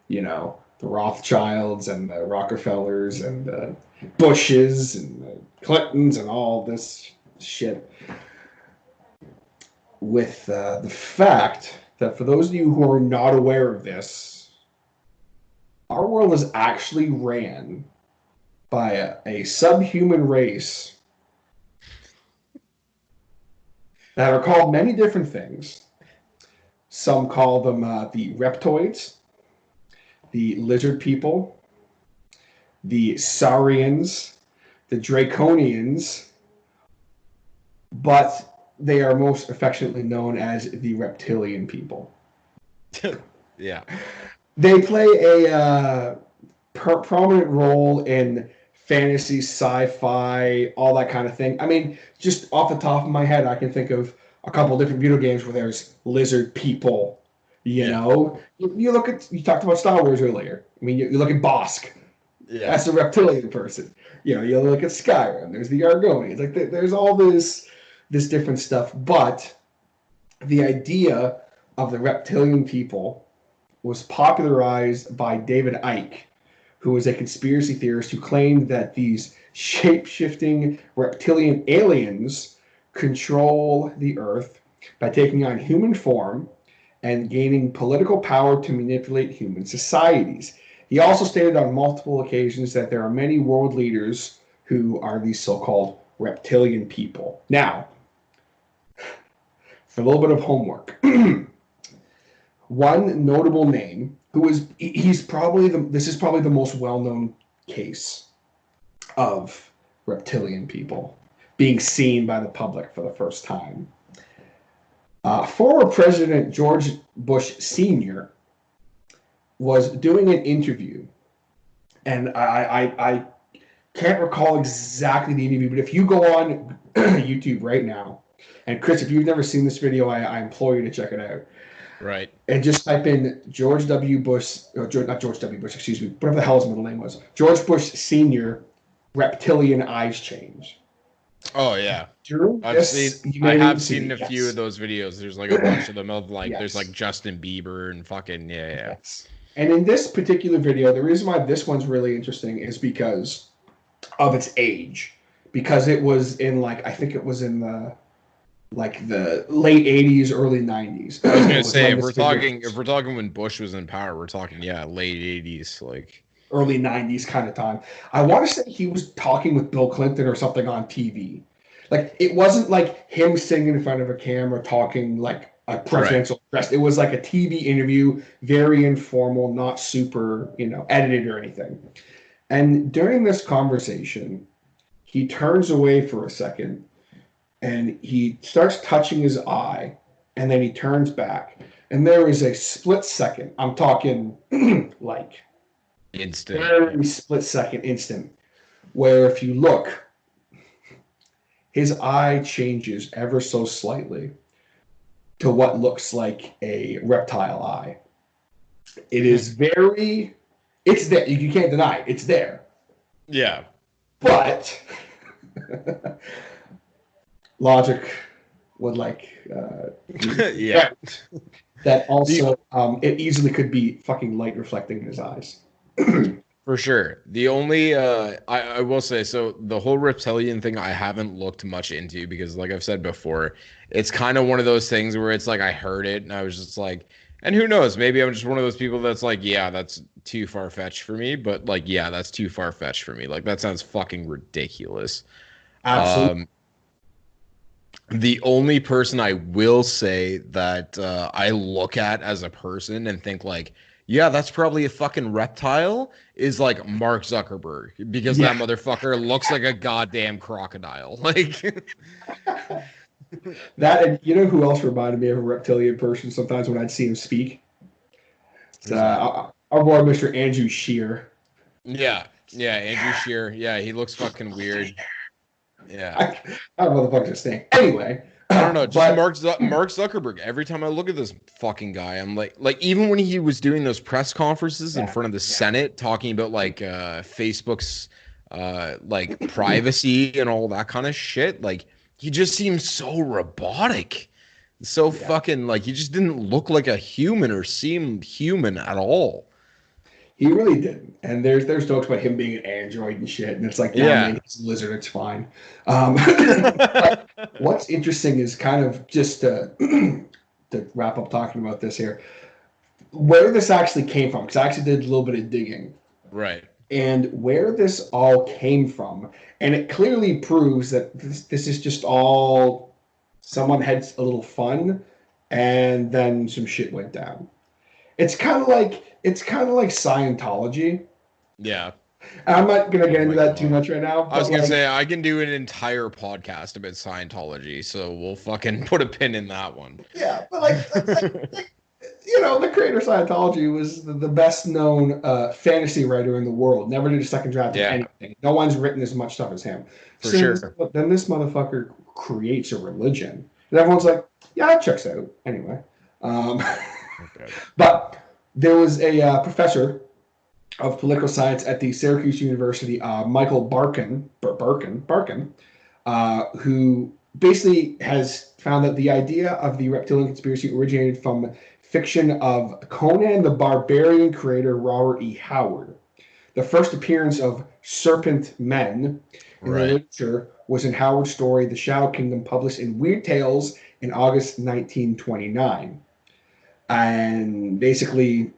the Rothschilds and the Rockefellers and the Bushes and the Clintons and all this shit with the fact that for those of you who are not aware of this, our world is actually ran by a subhuman race that are called many different things. Some call them the reptoids. the lizard people, the Saurians, the Draconians, but they are most affectionately known as the reptilian people. Yeah. They play a prominent role in fantasy, sci-fi, all that kind of thing. I mean, just off the top of my head, I can think of a couple of different video games where there's lizard people. You know, you look at, you talked about Star Wars earlier. I mean, you look at Bosk. Yeah. That's a reptilian person. You know, you look at Skyrim. There's the Argonians. Like, there's all this different stuff. But the idea of the reptilian people was popularized by David Icke, who was a conspiracy theorist who claimed that these shape-shifting reptilian aliens control the Earth by taking on human form and gaining political power to manipulate human societies. He also stated on multiple occasions that there are many world leaders who are these so-called reptilian people. Now, for a little bit of homework, one notable name this is probably the most well-known case of reptilian people being seen by the public for the first time. Former President George Bush Sr. was doing an interview, and I can't recall exactly the interview, but if you go on YouTube right now, and Chris, if you've never seen this video, I implore you to check it out. Right. And just type in George W. Bush, not George W. Bush, excuse me, whatever the hell his middle name was. George Bush Sr. reptilian eyes change. Oh yeah. I have seen a few of those videos. There's like a bunch of them of like there's like Justin Bieber and fucking Yes. And in this particular video, the reason why this one's really interesting is because of its age. Because it was in I think it was in the late 80s, early 90s. I was gonna say if we're talking when Bush was in power, we're talking late 80s, early 90s kind of time. I want to say he was talking with Bill Clinton or something on TV. It wasn't like him sitting in front of a camera talking like a presidential address. It was like a TV interview, very informal, not super, edited or anything. And during this conversation, he turns away for a second and he starts touching his eye, and then he turns back. And there is a split second. I'm talking instant. Very split second instant, where if you look, his eye changes ever so slightly to what looks like a reptile eye. It is it's there. You can't deny it. It's there. Yeah. But logic would yeah. That also it easily could be fucking light reflecting in his eyes. For sure. The only I will say, so the whole reptilian thing I haven't looked much into because like I've said before, it's kind of one of those things where it's like I heard it and I was just like, and who knows, maybe I'm just one of those people that's like, yeah, that's too far-fetched for me, but that's too far-fetched for me. That sounds fucking ridiculous. Absolutely. The only person I will say that I look at as a person and think yeah, that's probably a fucking reptile is Mark Zuckerberg because that motherfucker looks like a goddamn crocodile. That, and you know who else reminded me of a reptilian person sometimes when I'd see him speak? It's, our boy, Mr. Andrew Scheer. Yeah, Andrew Scheer. Yeah, he looks fucking weird. Yeah. I don't know the fuck this thing. Anyway. I don't know. Just Mark Zuckerberg. Every time I look at this fucking guy, I'm like even when he was doing those press conferences in front of the Senate talking about Facebook's privacy and all that kind of shit, he just seems so robotic. So fucking he just didn't look like a human or seem human at all. He really didn't. And there's talks about him being an android and shit. And it's man, he's a lizard. It's fine. But what's interesting is kind of just to wrap up talking about this here, where this actually came from. Because I actually did a little bit of digging. Right. And where this all came from. And it clearly proves that this is just all someone had a little fun and then some shit went down. It's kind of like Scientology. Yeah. I'm not gonna get into that God. too much right now. I was gonna say I can do an entire podcast about Scientology, so we'll fucking put a pin in that one. Yeah, but the creator of Scientology was the best known fantasy writer in the world. Never did a second draft of anything. No one's written as much stuff as him. For sure. Then this motherfucker creates a religion, and everyone's like, "Yeah, it checks out." Anyway, but there was a professor of political science at the Syracuse University, Michael Barkin, who basically has found that the idea of the reptilian conspiracy originated from fiction of Conan the Barbarian creator Robert E. Howard. The first appearance of serpent men in the literature was in Howard's story The Shadow Kingdom, published in Weird Tales in August 1929. And basically,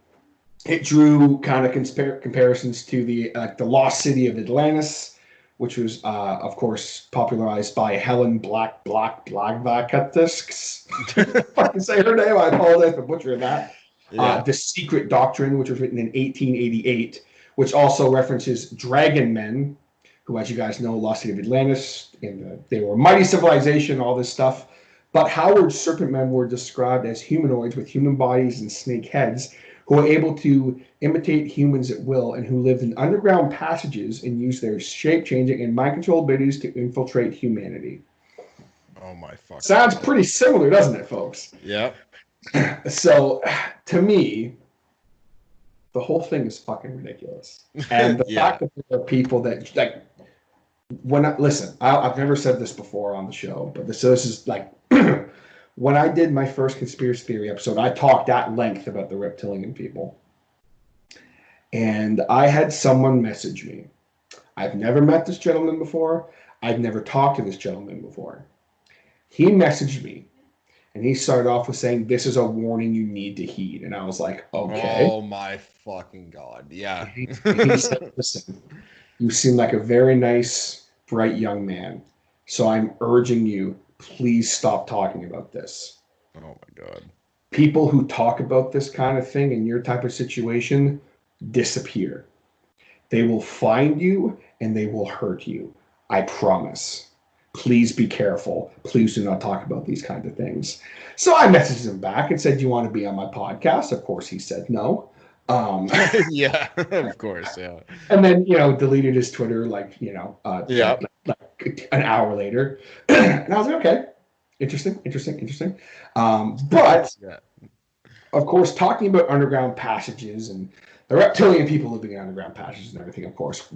it drew kind of comparisons to the lost city of Atlantis, which was, of course, popularized by Helen Blavatsky. Fucking say her name. I apologize for butchering that. Yeah. The Secret Doctrine, which was written in 1888, which also references dragon men, who, as you guys know, lost city of Atlantis, and they were a mighty civilization, all this stuff. But Howard's serpent men were described as humanoids with human bodies and snake heads, who were able to imitate humans at will and who lived in underground passages and used their shape-changing and mind-control abilities to infiltrate humanity. Oh my fuck. Sounds pretty similar, doesn't it, folks? Yeah. So, to me, the whole thing is fucking ridiculous. And the fact that there are people that, like, I've never said this before on the show, but this is like, when I did my first conspiracy theory episode, I talked at length about the reptilian people. And I had someone message me. I've never met this gentleman before. I've never talked to this gentleman before. He messaged me, and he started off with saying, "This is a warning you need to heed." And I was like, okay. Oh my fucking God. Yeah. He said, "Listen, you seem like a very nice, bright young man. So I'm urging you, please stop talking about this. Oh my God. People who talk about this kind of thing in your type of situation disappear. They will find you and they will hurt you. I promise. Please be careful. Please do not talk about these kinds of things." So I messaged him back and said, "Do you want to be on my podcast?" Of course, he said no. Yeah, of course, yeah. And then, deleted his Twitter, like an hour later. And I was like, okay, interesting. But, of course, talking about underground passages and the reptilian people living in underground passages and everything, of course,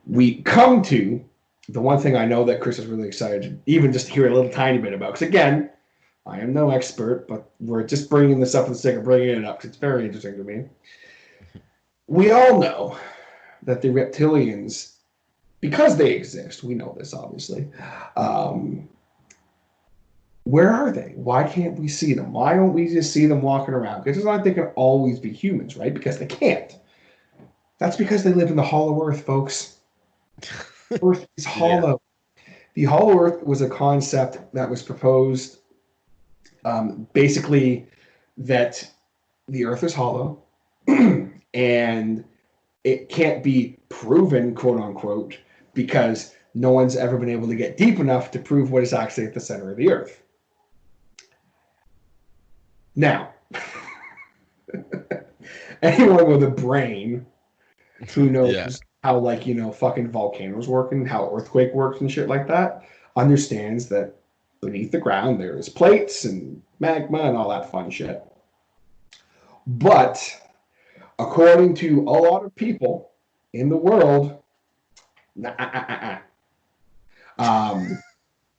we come to the one thing I know that Chris is really excited, even just to hear a little tiny bit about. Because, again, I am no expert, but we're just bringing this up for the sake of bringing it up because it's very interesting to me. We all know that the reptilians, because they exist, we know this obviously, where are they? Why can't we see them? Why don't we just see them walking around? Because it's not like they can always be humans, right? Because they can't. That's because they live in the hollow earth, folks. Earth is hollow. Yeah. The hollow earth was a concept that was proposed, basically that the earth is hollow and it can't be proven, quote unquote, because no one's ever been able to get deep enough to prove what is actually at the center of the earth. Now, anyone with a brain who knows how, fucking volcanoes work and how earthquake works and shit like that understands that beneath the ground there is plates and magma and all that fun shit. But according to a lot of people in the world,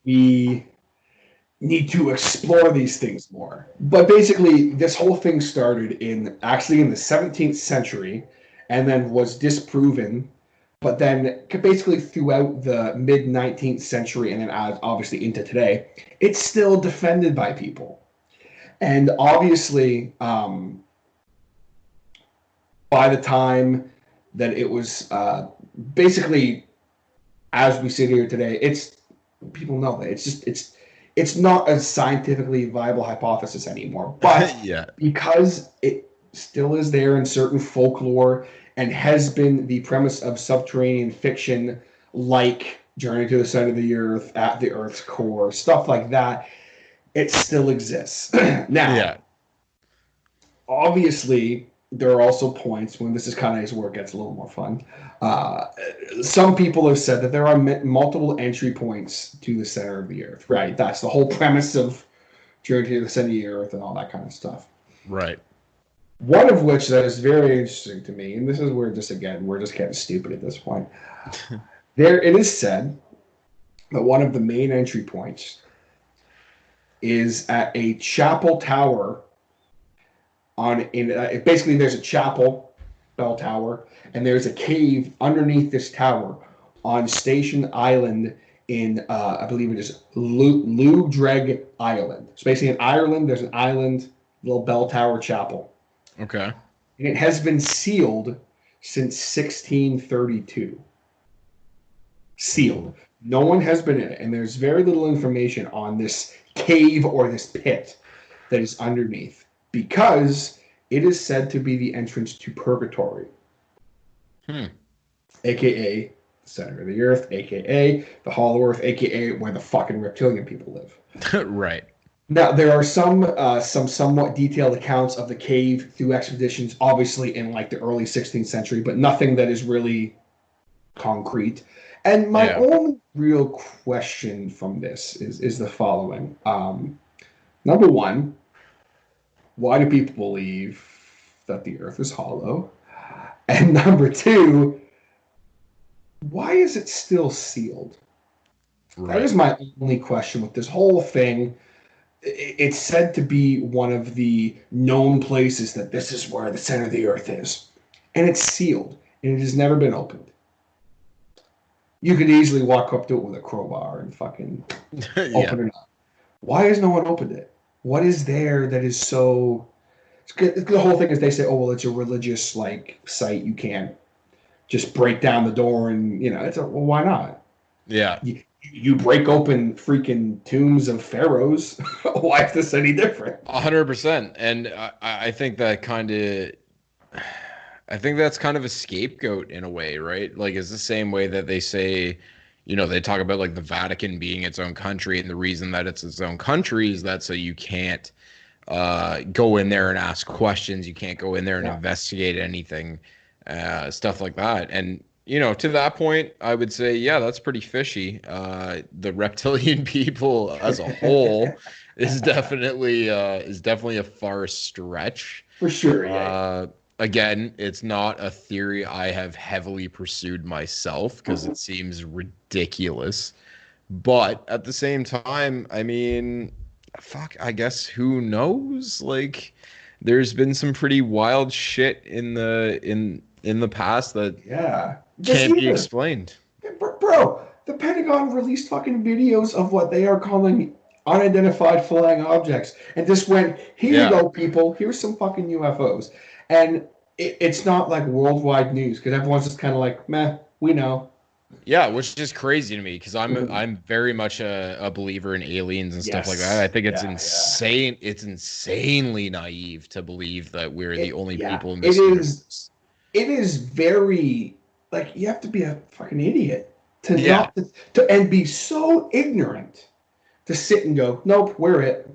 we need to explore these things more. But basically, this whole thing started in the 17th century and then was disproven. But then basically throughout the mid-19th century and then obviously into today, it's still defended by people. And obviously, by the time that it was basically, as we sit here today, people know that it's it's not a scientifically viable hypothesis anymore. But Yeah. because it still is there in certain folklore and has been the premise of subterranean fiction like Journey to the Center of the Earth, At the Earth's Core, stuff like that, it still exists. Now, Yeah. obviously, there are also points when this is kind of where it gets a little more fun. Some people have said that there are multiple entry points to the center of the Earth, right? That's the whole premise of Journey to the Center of the Earth and all that kind of stuff. Right. One of which that is very interesting to me, and this is where we're just getting stupid at this point. It is said that one of the main entry points is at a chapel tower basically there's a chapel bell tower, and there's a cave underneath this tower on Station Island in I believe it is Lugdreg Island. So basically in Ireland, there's an island, little bell tower chapel. Okay. And it has been sealed since 1632. Sealed. No one has been in it, and there's very little information on this cave or this pit that is underneath, because it is said to be the entrance to purgatory. AKA the center of the Earth, AKA the Hollow Earth, AKA where the fucking reptilian people live. Right. Now, there are some somewhat detailed accounts of the cave through expeditions, obviously in like the early 16th century, but nothing that is really concrete. And my only real question from this is the following. Number one, why do people believe that the Earth is hollow? And number two, why is it still sealed? Right. That is my only question with this whole thing. It's said to be one of the known places that this is where the center of the Earth is. And it's sealed, and it has never been opened. You could easily walk up to it with a crowbar and fucking open it up. Why has no one opened it? What is there that is so... The whole thing is they say, oh, well, it's a religious like site. You can't just break down the door and, well, why not? Yeah. You break open freaking tombs of pharaohs. Why is this any different? 100%. And I think that I think that's kind of a scapegoat in a way, right? Like, it's the same way that they say, they talk about like the Vatican being its own country, and the reason that it's its own country is that so you can't go in there and ask questions, you can't go in there and investigate anything, stuff like that. And to that point, I would say, yeah, that's pretty fishy. The reptilian people as a whole is definitely a far stretch. For sure, yeah. Again, it's not a theory I have heavily pursued myself because it seems ridiculous. But at the same time, I mean, fuck, I guess who knows? Like, there's been some pretty wild shit in the past that can't be explained. Bro, the Pentagon released fucking videos of what they are calling unidentified flying objects, and just went, here you go, people, here's some fucking UFOs. And it's not like worldwide news, because everyone's just kind of like, meh, we know. Yeah, which is crazy to me, because I'm very much a believer in aliens and stuff like that. I think it's insane. Yeah. It's insanely naive to believe that we're the only people in this universe. It is very, like, you have to be a fucking idiot to and be so ignorant to sit and go, nope, we're it.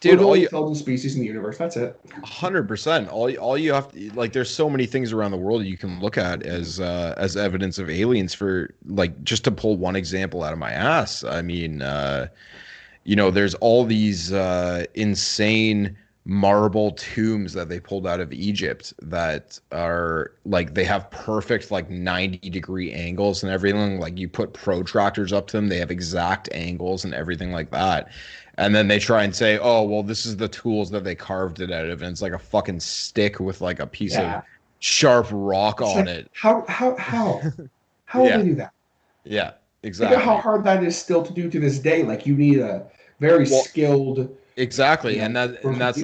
Dude, all you intelligent species in the universe. That's it. 100%. All you have to, like, there's so many things around the world you can look at as evidence of aliens. For, like, just to pull one example out of my ass. I mean, there's all these insane marble tombs that they pulled out of Egypt that are like, they have perfect like 90-degree angles and everything. Like, you put protractors up to them, they have exact angles and everything like that. And then they try and say, oh, well, this is the tools that they carved it out of. And it's like a fucking stick with like a piece of sharp rock on it. How will they do that? Yeah, exactly. Think of how hard that is still to do to this day. Like, you need a very skilled. Exactly. And that's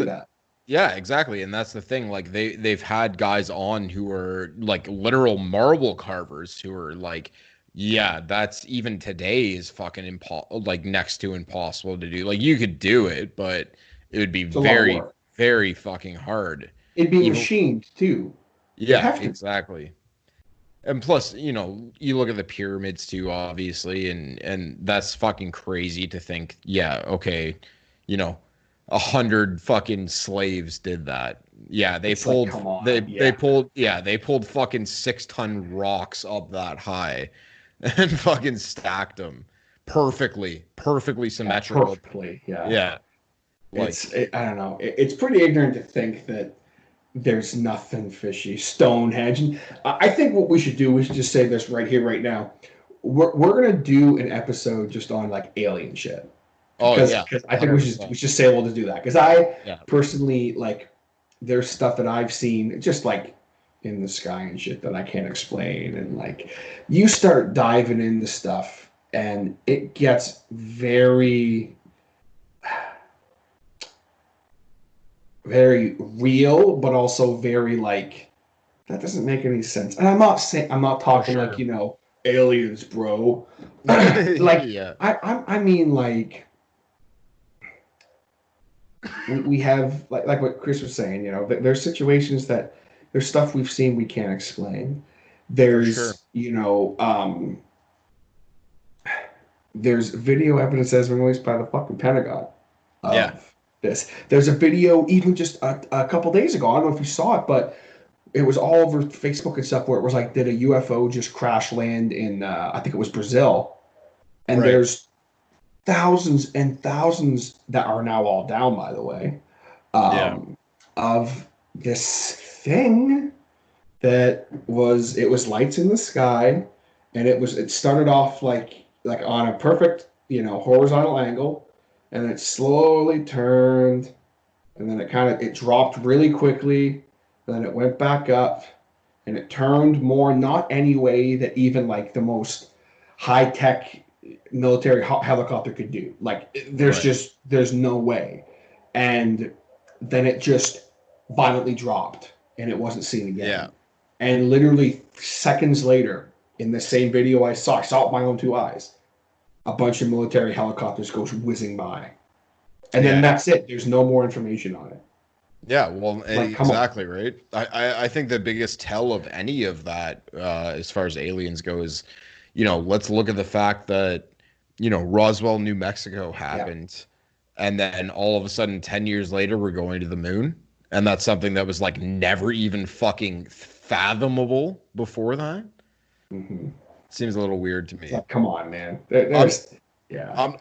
yeah, exactly. And that's the thing. Like, they've had guys on who are like literal marble carvers who are like yeah, that's even today is fucking like next to impossible to do. Like you could do it, but it would be It's a lot of very, work. very fucking hard. It'd be Even machined too. It'd yeah, have to. exactly. And plus, you look at the pyramids too, obviously, and that's fucking crazy to think. Yeah, okay, you know, 100 fucking slaves did that. Yeah, It's like, come on, they pulled fucking 6-ton rocks up that high, and fucking stacked them perfectly symmetrical. perfectly. Yeah. Yeah, like I don't know. It's pretty ignorant to think that there's nothing fishy. Stonehenge. And I think what we should do, we should just say this right here, right now. We're gonna do an episode just on like alien shit. oh Because yeah, I think we 100%. should say we'll just do that. Because I Yeah, personally like there's stuff that I've seen just like in the sky and shit that I can't explain. And like you start diving into stuff and it gets very very real, but also very like that doesn't make any sense. And I'm not talking sure. like aliens, bro. Like yeah, I mean like we have like what Chris was saying. There's situations that there's stuff we've seen we can't explain. There's sure. There's video evidence that's been released by the fucking Pentagon of Yeah. this. There's a video even just a couple days ago. I don't know if you saw it, but it was all over Facebook and stuff where it was like, did a UFO just crash land in, I think it was Brazil? And Right. there's thousands and thousands that are now all down, by the way, of this thing that it was lights in the sky, and it started off like on a perfect horizontal angle, and then it slowly turned, and then it dropped really quickly, and then it went back up, and it turned more not any way that even like the most high tech military helicopter could do. Like there's no way, and then it just violently dropped, and it wasn't seen again. Yeah. And literally seconds later, in the same video I saw it with my own two eyes, a bunch of military helicopters goes whizzing by. And then that's it. There's no more information on it. Yeah, well, Like, exactly, right? I think the biggest tell of any of that, as far as aliens go, is, let's look at the fact that, Roswell, New Mexico happened, and then all of a sudden, 10 years later, we're going to the moon. And that's something that was like never even fucking fathomable before that. Mm-hmm. Seems a little weird to me. Like, come on, man.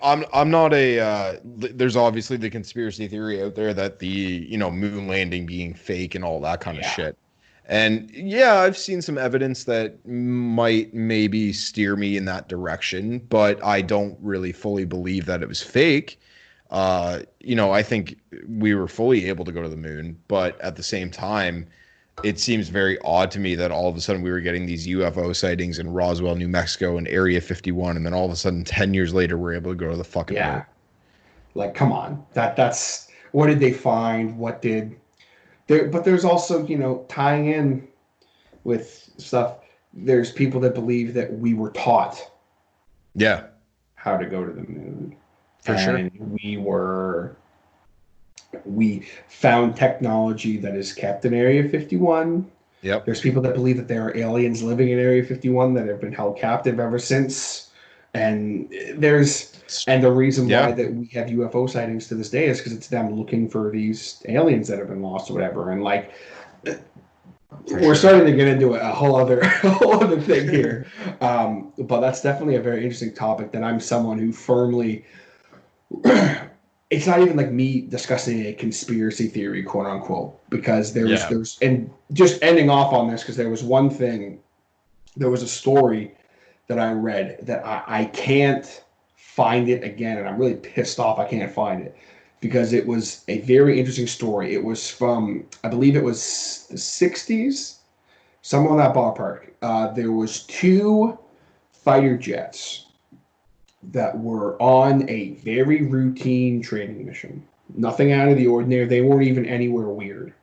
I'm not a there's obviously the conspiracy theory out there that the moon landing being fake and all that kind of shit. And yeah, I've seen some evidence that might maybe steer me in that direction, but I don't really fully believe that it was fake. I think we were fully able to go to the moon, but at the same time, it seems very odd to me that all of a sudden we were getting these UFO sightings in Roswell, New Mexico, and Area 51, and then all of a sudden, 10 years later, we're able to go to the fucking moon. Like, come on. That's what did they find? What did there? But there's also tying in with stuff. There's people that believe that we were taught how to go to the moon. For sure. We found technology that is kept in Area 51. Yep. There's people that believe that there are aliens living in Area 51 that have been held captive ever since. And the reason why that we have UFO sightings to this day is because it's them looking for these aliens that have been lost or whatever. And like, we're starting to get into a whole other thing here. But that's definitely a very interesting topic that I'm someone who firmly it's not even like me discussing a conspiracy theory, quote unquote, because there's and just ending off on this, because there was a story that I read that I can't find it again, and I'm really pissed off I can't find it, because it was a very interesting story. It was from, I believe it was the 60s, somewhere in that ballpark. There was 2 fighter jets that were on a very routine training mission. Nothing out of the ordinary. They weren't even anywhere weird.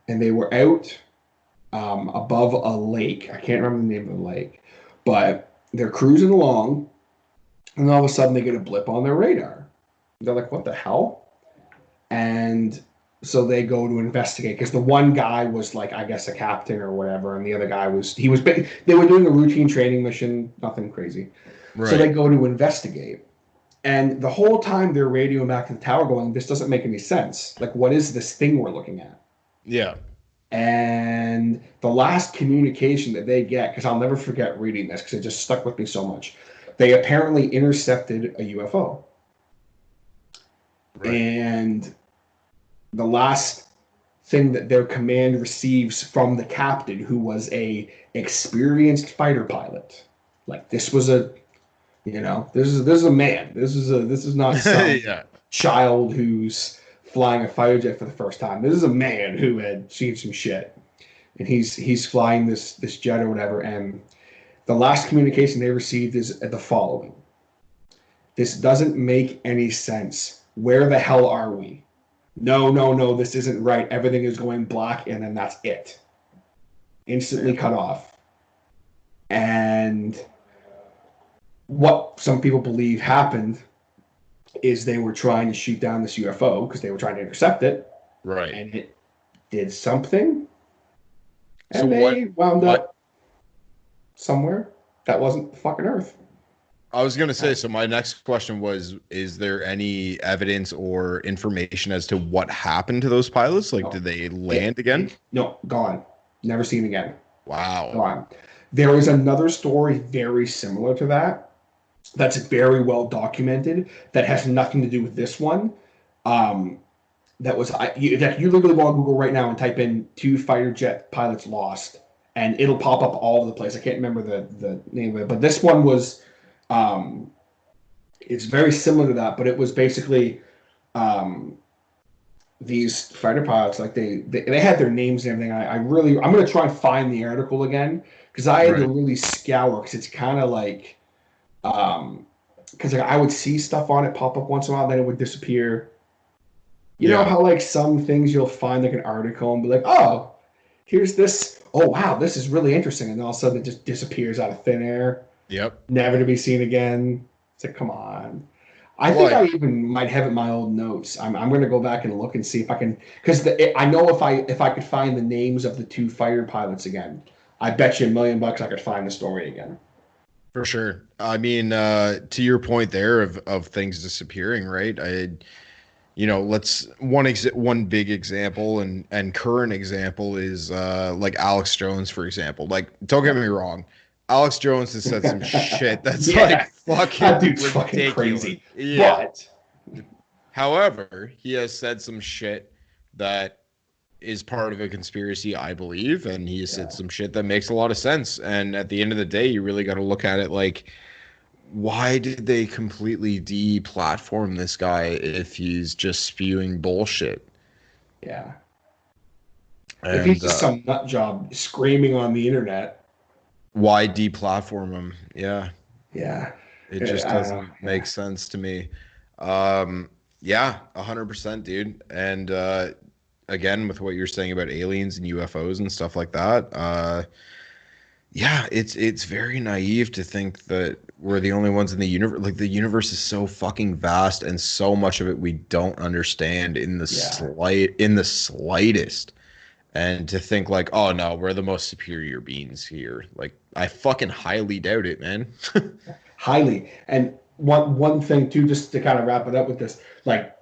And they were out above a lake. I can't remember the name of the lake. But they're cruising along, and all of a sudden they get a blip on their radar. They're like, what the hell? And so they go to investigate, because the one guy was like, I guess, a captain or whatever, and the other guy they were doing a routine training mission, nothing crazy. Right. So they go to investigate. And the whole time they're radioing back to the tower going, this doesn't make any sense. Like, what is this thing we're looking at? Yeah. And the last communication that they get, because I'll never forget reading this because it just stuck with me so much. They apparently intercepted a UFO. Right. And the last thing that their command receives from the captain, who was a experienced fighter pilot, like this was a, this is a man. This is not some child who's flying a fighter jet for the first time. This is a man who had seen some shit, and he's flying this jet or whatever. And the last communication they received is the following: "This doesn't make any sense. Where the hell are we? No, this isn't right. Everything is going black, and then that's it. Instantly cut off." And what some people believe happened is they were trying to shoot down this UFO because they were trying to intercept it. Right. And it did something. And so they wound up somewhere that wasn't fucking Earth. I was going to say, so my next question was, is there any evidence or information as to what happened to those pilots? Like, did they land again? No, gone. Never seen again. Wow. Gone. There is another story very similar to that that's very well documented that has nothing to do with this one. That was you literally go on Google right now and type in 2 fighter jet pilots lost, and it'll pop up all over the place. I can't remember the name of it, but this one was it's very similar to that, but it was basically these fighter pilots, like they had their names and everything. I'm going to try and find the article again, because I had to really scour, because it's kind of like because I would see stuff on it pop up once in a while, then it would disappear. You know how like some things you'll find like an article and be like, oh, here's this. Oh, wow, this is really interesting. And then all of a sudden it just disappears out of thin air. Yep. Never to be seen again. It's like, come on. I think I even might have it in my old notes. I'm going to go back and look and see if I can, because I know if I could find the names of the 2 fighter pilots again, I bet you $1 million I could find the story again. For sure. I mean, to your point there of things disappearing, right? One big example and current example is like Alex Jones, for example. Like, don't get me wrong, Alex Jones has said some shit that's like fucking that dude's ridiculous. Fucking crazy. Yeah. But however, he has said some shit that is part of a conspiracy, I believe, and he has said some shit that makes a lot of sense. And at the end of the day, you really got to look at it like, why did they completely de-platform this guy if he's just spewing bullshit? Yeah. And, if he's just some nut job screaming on the internet, why de-platform him? Yeah. Yeah. It just doesn't make sense to me. 100%, dude. And again, with what you're saying about aliens and UFOs and stuff like that, it's very naive to think that we're the only ones in the universe. Like, the universe is so fucking vast, and so much of it we don't understand in the slightest. And to think like, oh no, we're the most superior beings here. Like, I fucking highly doubt it, man. Highly. And one thing too, just to kind of wrap it up with this, like,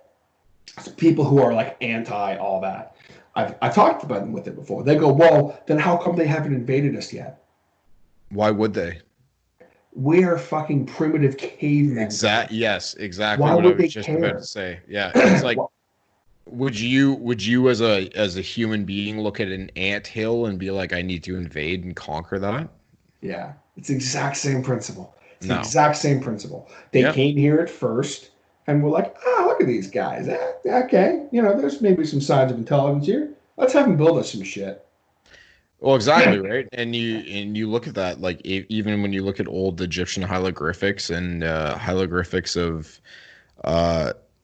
people who are like anti all that, I've talked about them with it before. They go, well, then how come they haven't invaded us yet? Why would they? We're fucking primitive cavemen. Yes, exactly. Why what would I was they just care? about to say. Yeah, it's like, would you as a human being look at an anthill and be like, I need to invade and conquer that? Yeah, it's the exact same principle. The exact same principle. They came here at first, and we're like, look at these guys. Okay, there's maybe some signs of intelligence here. Let's have them build us some shit. Well, exactly, right. And you look at that, like, even when you look at old Egyptian hieroglyphics and hieroglyphics of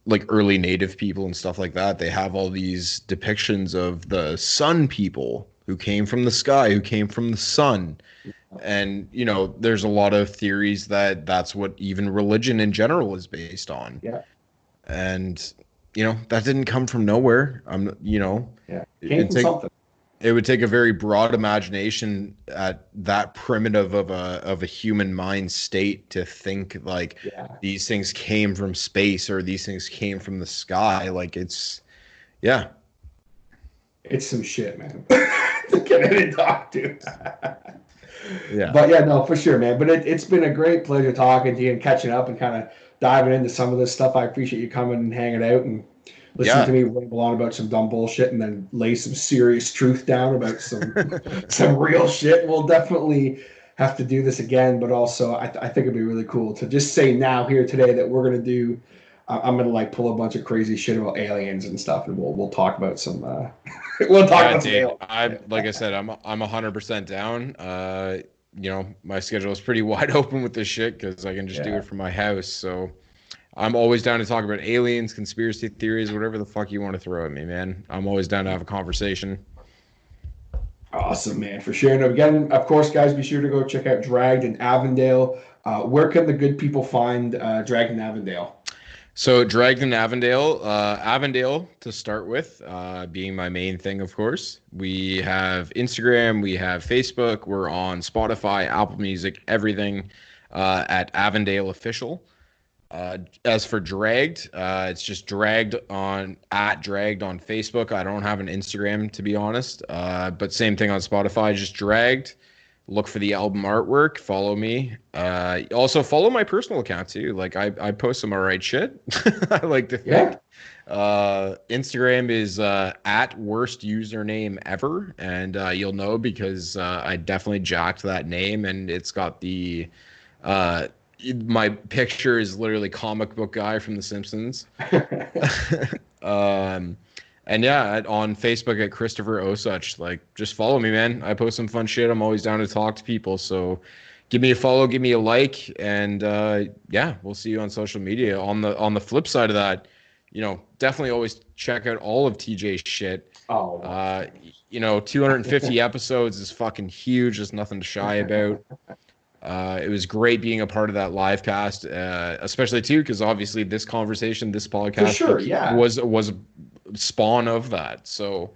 like early native people and stuff like that, they have all these depictions of the sun people who came from the sky, who came from the sun. And, you know, there's a lot of theories that that's what even religion in general is based on. Yeah. And, you know, that didn't come from nowhere. You know, Yeah. Came from something. It would take a very broad imagination at that primitive of a human mind state to think like these things came from space or these things came from the sky. Like it's some shit, man. To get in and talk to. Yeah. But yeah, no, for sure, man. But it's been a great pleasure talking to you and catching up and kind of diving into some of this stuff. I appreciate you coming and hanging out and listening to me ramble on about some dumb bullshit and then lay some serious truth down about some real shit. We'll definitely have to do this again, but also I think it'd be really cool to just say now here today that we're gonna do. I'm gonna like pull a bunch of crazy shit about aliens and stuff, and we'll talk about some. We'll talk about some aliens. Like I said, I'm 100% down. You know, my schedule is pretty wide open with this shit because I can just do it from my house. So I'm always down to talk about aliens, conspiracy theories, whatever the fuck you want to throw at me, man. I'm always down to have a conversation. Awesome, man, for sure. And again, of course, guys, be sure to go check out Dragged in Avondale. Where can the good people find Dragged in Avondale? So Dragged in Avondale, Avondale to start with, being my main thing, of course. We have Instagram, we have Facebook, we're on Spotify, Apple Music, everything at Avondale Official. As for Dragged, it's just Dragged on Facebook. I don't have an Instagram, to be honest, but same thing on Spotify, just Dragged. Look for the album artwork. Follow me. Also follow my personal account too. Like I post some alright shit. I like to think. Instagram is at worst username ever, and you'll know because I definitely jacked that name, and it's got the my picture is literally comic book guy from The Simpsons. And yeah, on Facebook at Christopher Osuch. Like, just follow me, man. I post some fun shit. I'm always down to talk to people. So give me a follow, give me a like, and yeah, we'll see you on social media. On the flip side of that, you know, definitely always check out all of TJ's shit. You know, 250 episodes is fucking huge. There's nothing to shy about. It was great being a part of that live cast, especially too, because obviously this conversation, this podcast was spawn of that. So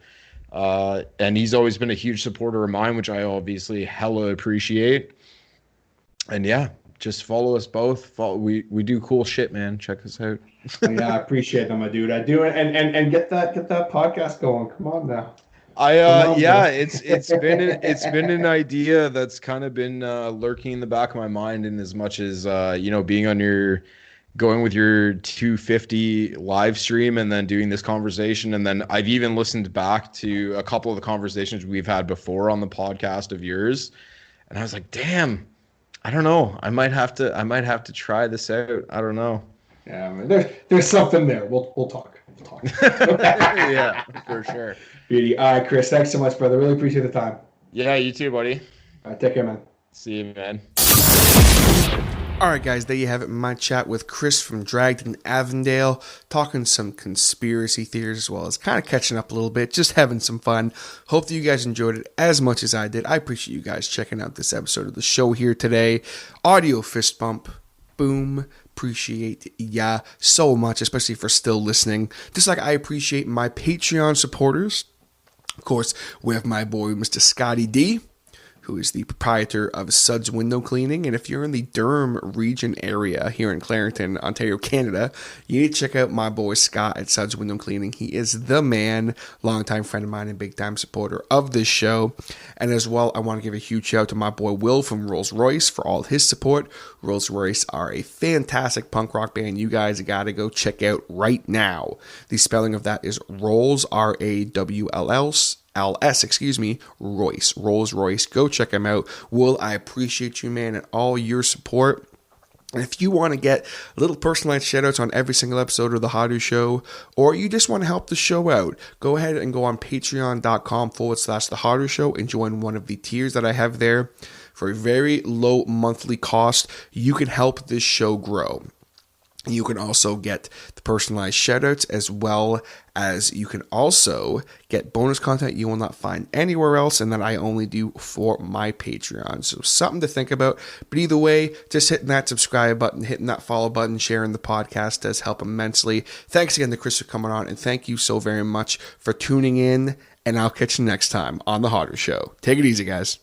and he's always been a huge supporter of mine, which I obviously hella appreciate. And yeah, just follow us both. We do cool shit, man. Check us out. Yeah, I appreciate them, my dude. I do it, and get that podcast going. Come on now. It's been an idea that's kind of been lurking in the back of my mind, in as much as you know, being on going with your 250 live stream and then doing this conversation, and then I've even listened back to a couple of the conversations we've had before on the podcast of yours, and I was like, damn, I don't know, I might have to try this out. I don't know. Yeah, man, there's something there. We'll talk. Yeah, for sure. Beauty. All right, Chris, thanks so much, brother. Really appreciate the time. Yeah, you too, buddy. All right, take care, man. See you, man. Alright guys, there you have it, my chat with Chris from Dragged in Avondale, talking some conspiracy theories as well as kind of catching up a little bit, just having some fun. Hope that you guys enjoyed it as much as I did. I appreciate you guys checking out this episode of the show here today. Audio fist bump. Boom. Appreciate ya so much, especially for still listening. Just like I appreciate my Patreon supporters. Of course, we have my boy, Mr. Scotty D, who is the proprietor of Suds Window Cleaning. And if you're in the Durham region area here in Clarington, Ontario, Canada, you need to check out my boy Scott at Suds Window Cleaning. He is the man, longtime friend of mine and big time supporter of this show. And as well, I want to give a huge shout out to my boy Will from Rolls Royce for all his support. Rolls Royce are a fantastic punk rock band you guys got to go check out right now. The spelling of that is Rolls, RAWLS. Royce, Rolls Royce. Go check him out. Will, I appreciate you, man, and all your support. And if you want to get little personalized shoutouts on every single episode of The Hotter Show, or you just want to help the show out, go ahead and go on patreon.com/The Hotter Show and join one of the tiers that I have there. For a very low monthly cost, you can help this show grow. You can also get the personalized shoutouts, as well as you can also get bonus content you will not find anywhere else, and that I only do for my Patreon. So something to think about. But either way, just hitting that subscribe button, hitting that follow button, sharing the podcast does help immensely. Thanks again to Chris for coming on, and thank you so very much for tuning in, and I'll catch you next time on The Harder Show. Take it easy, guys.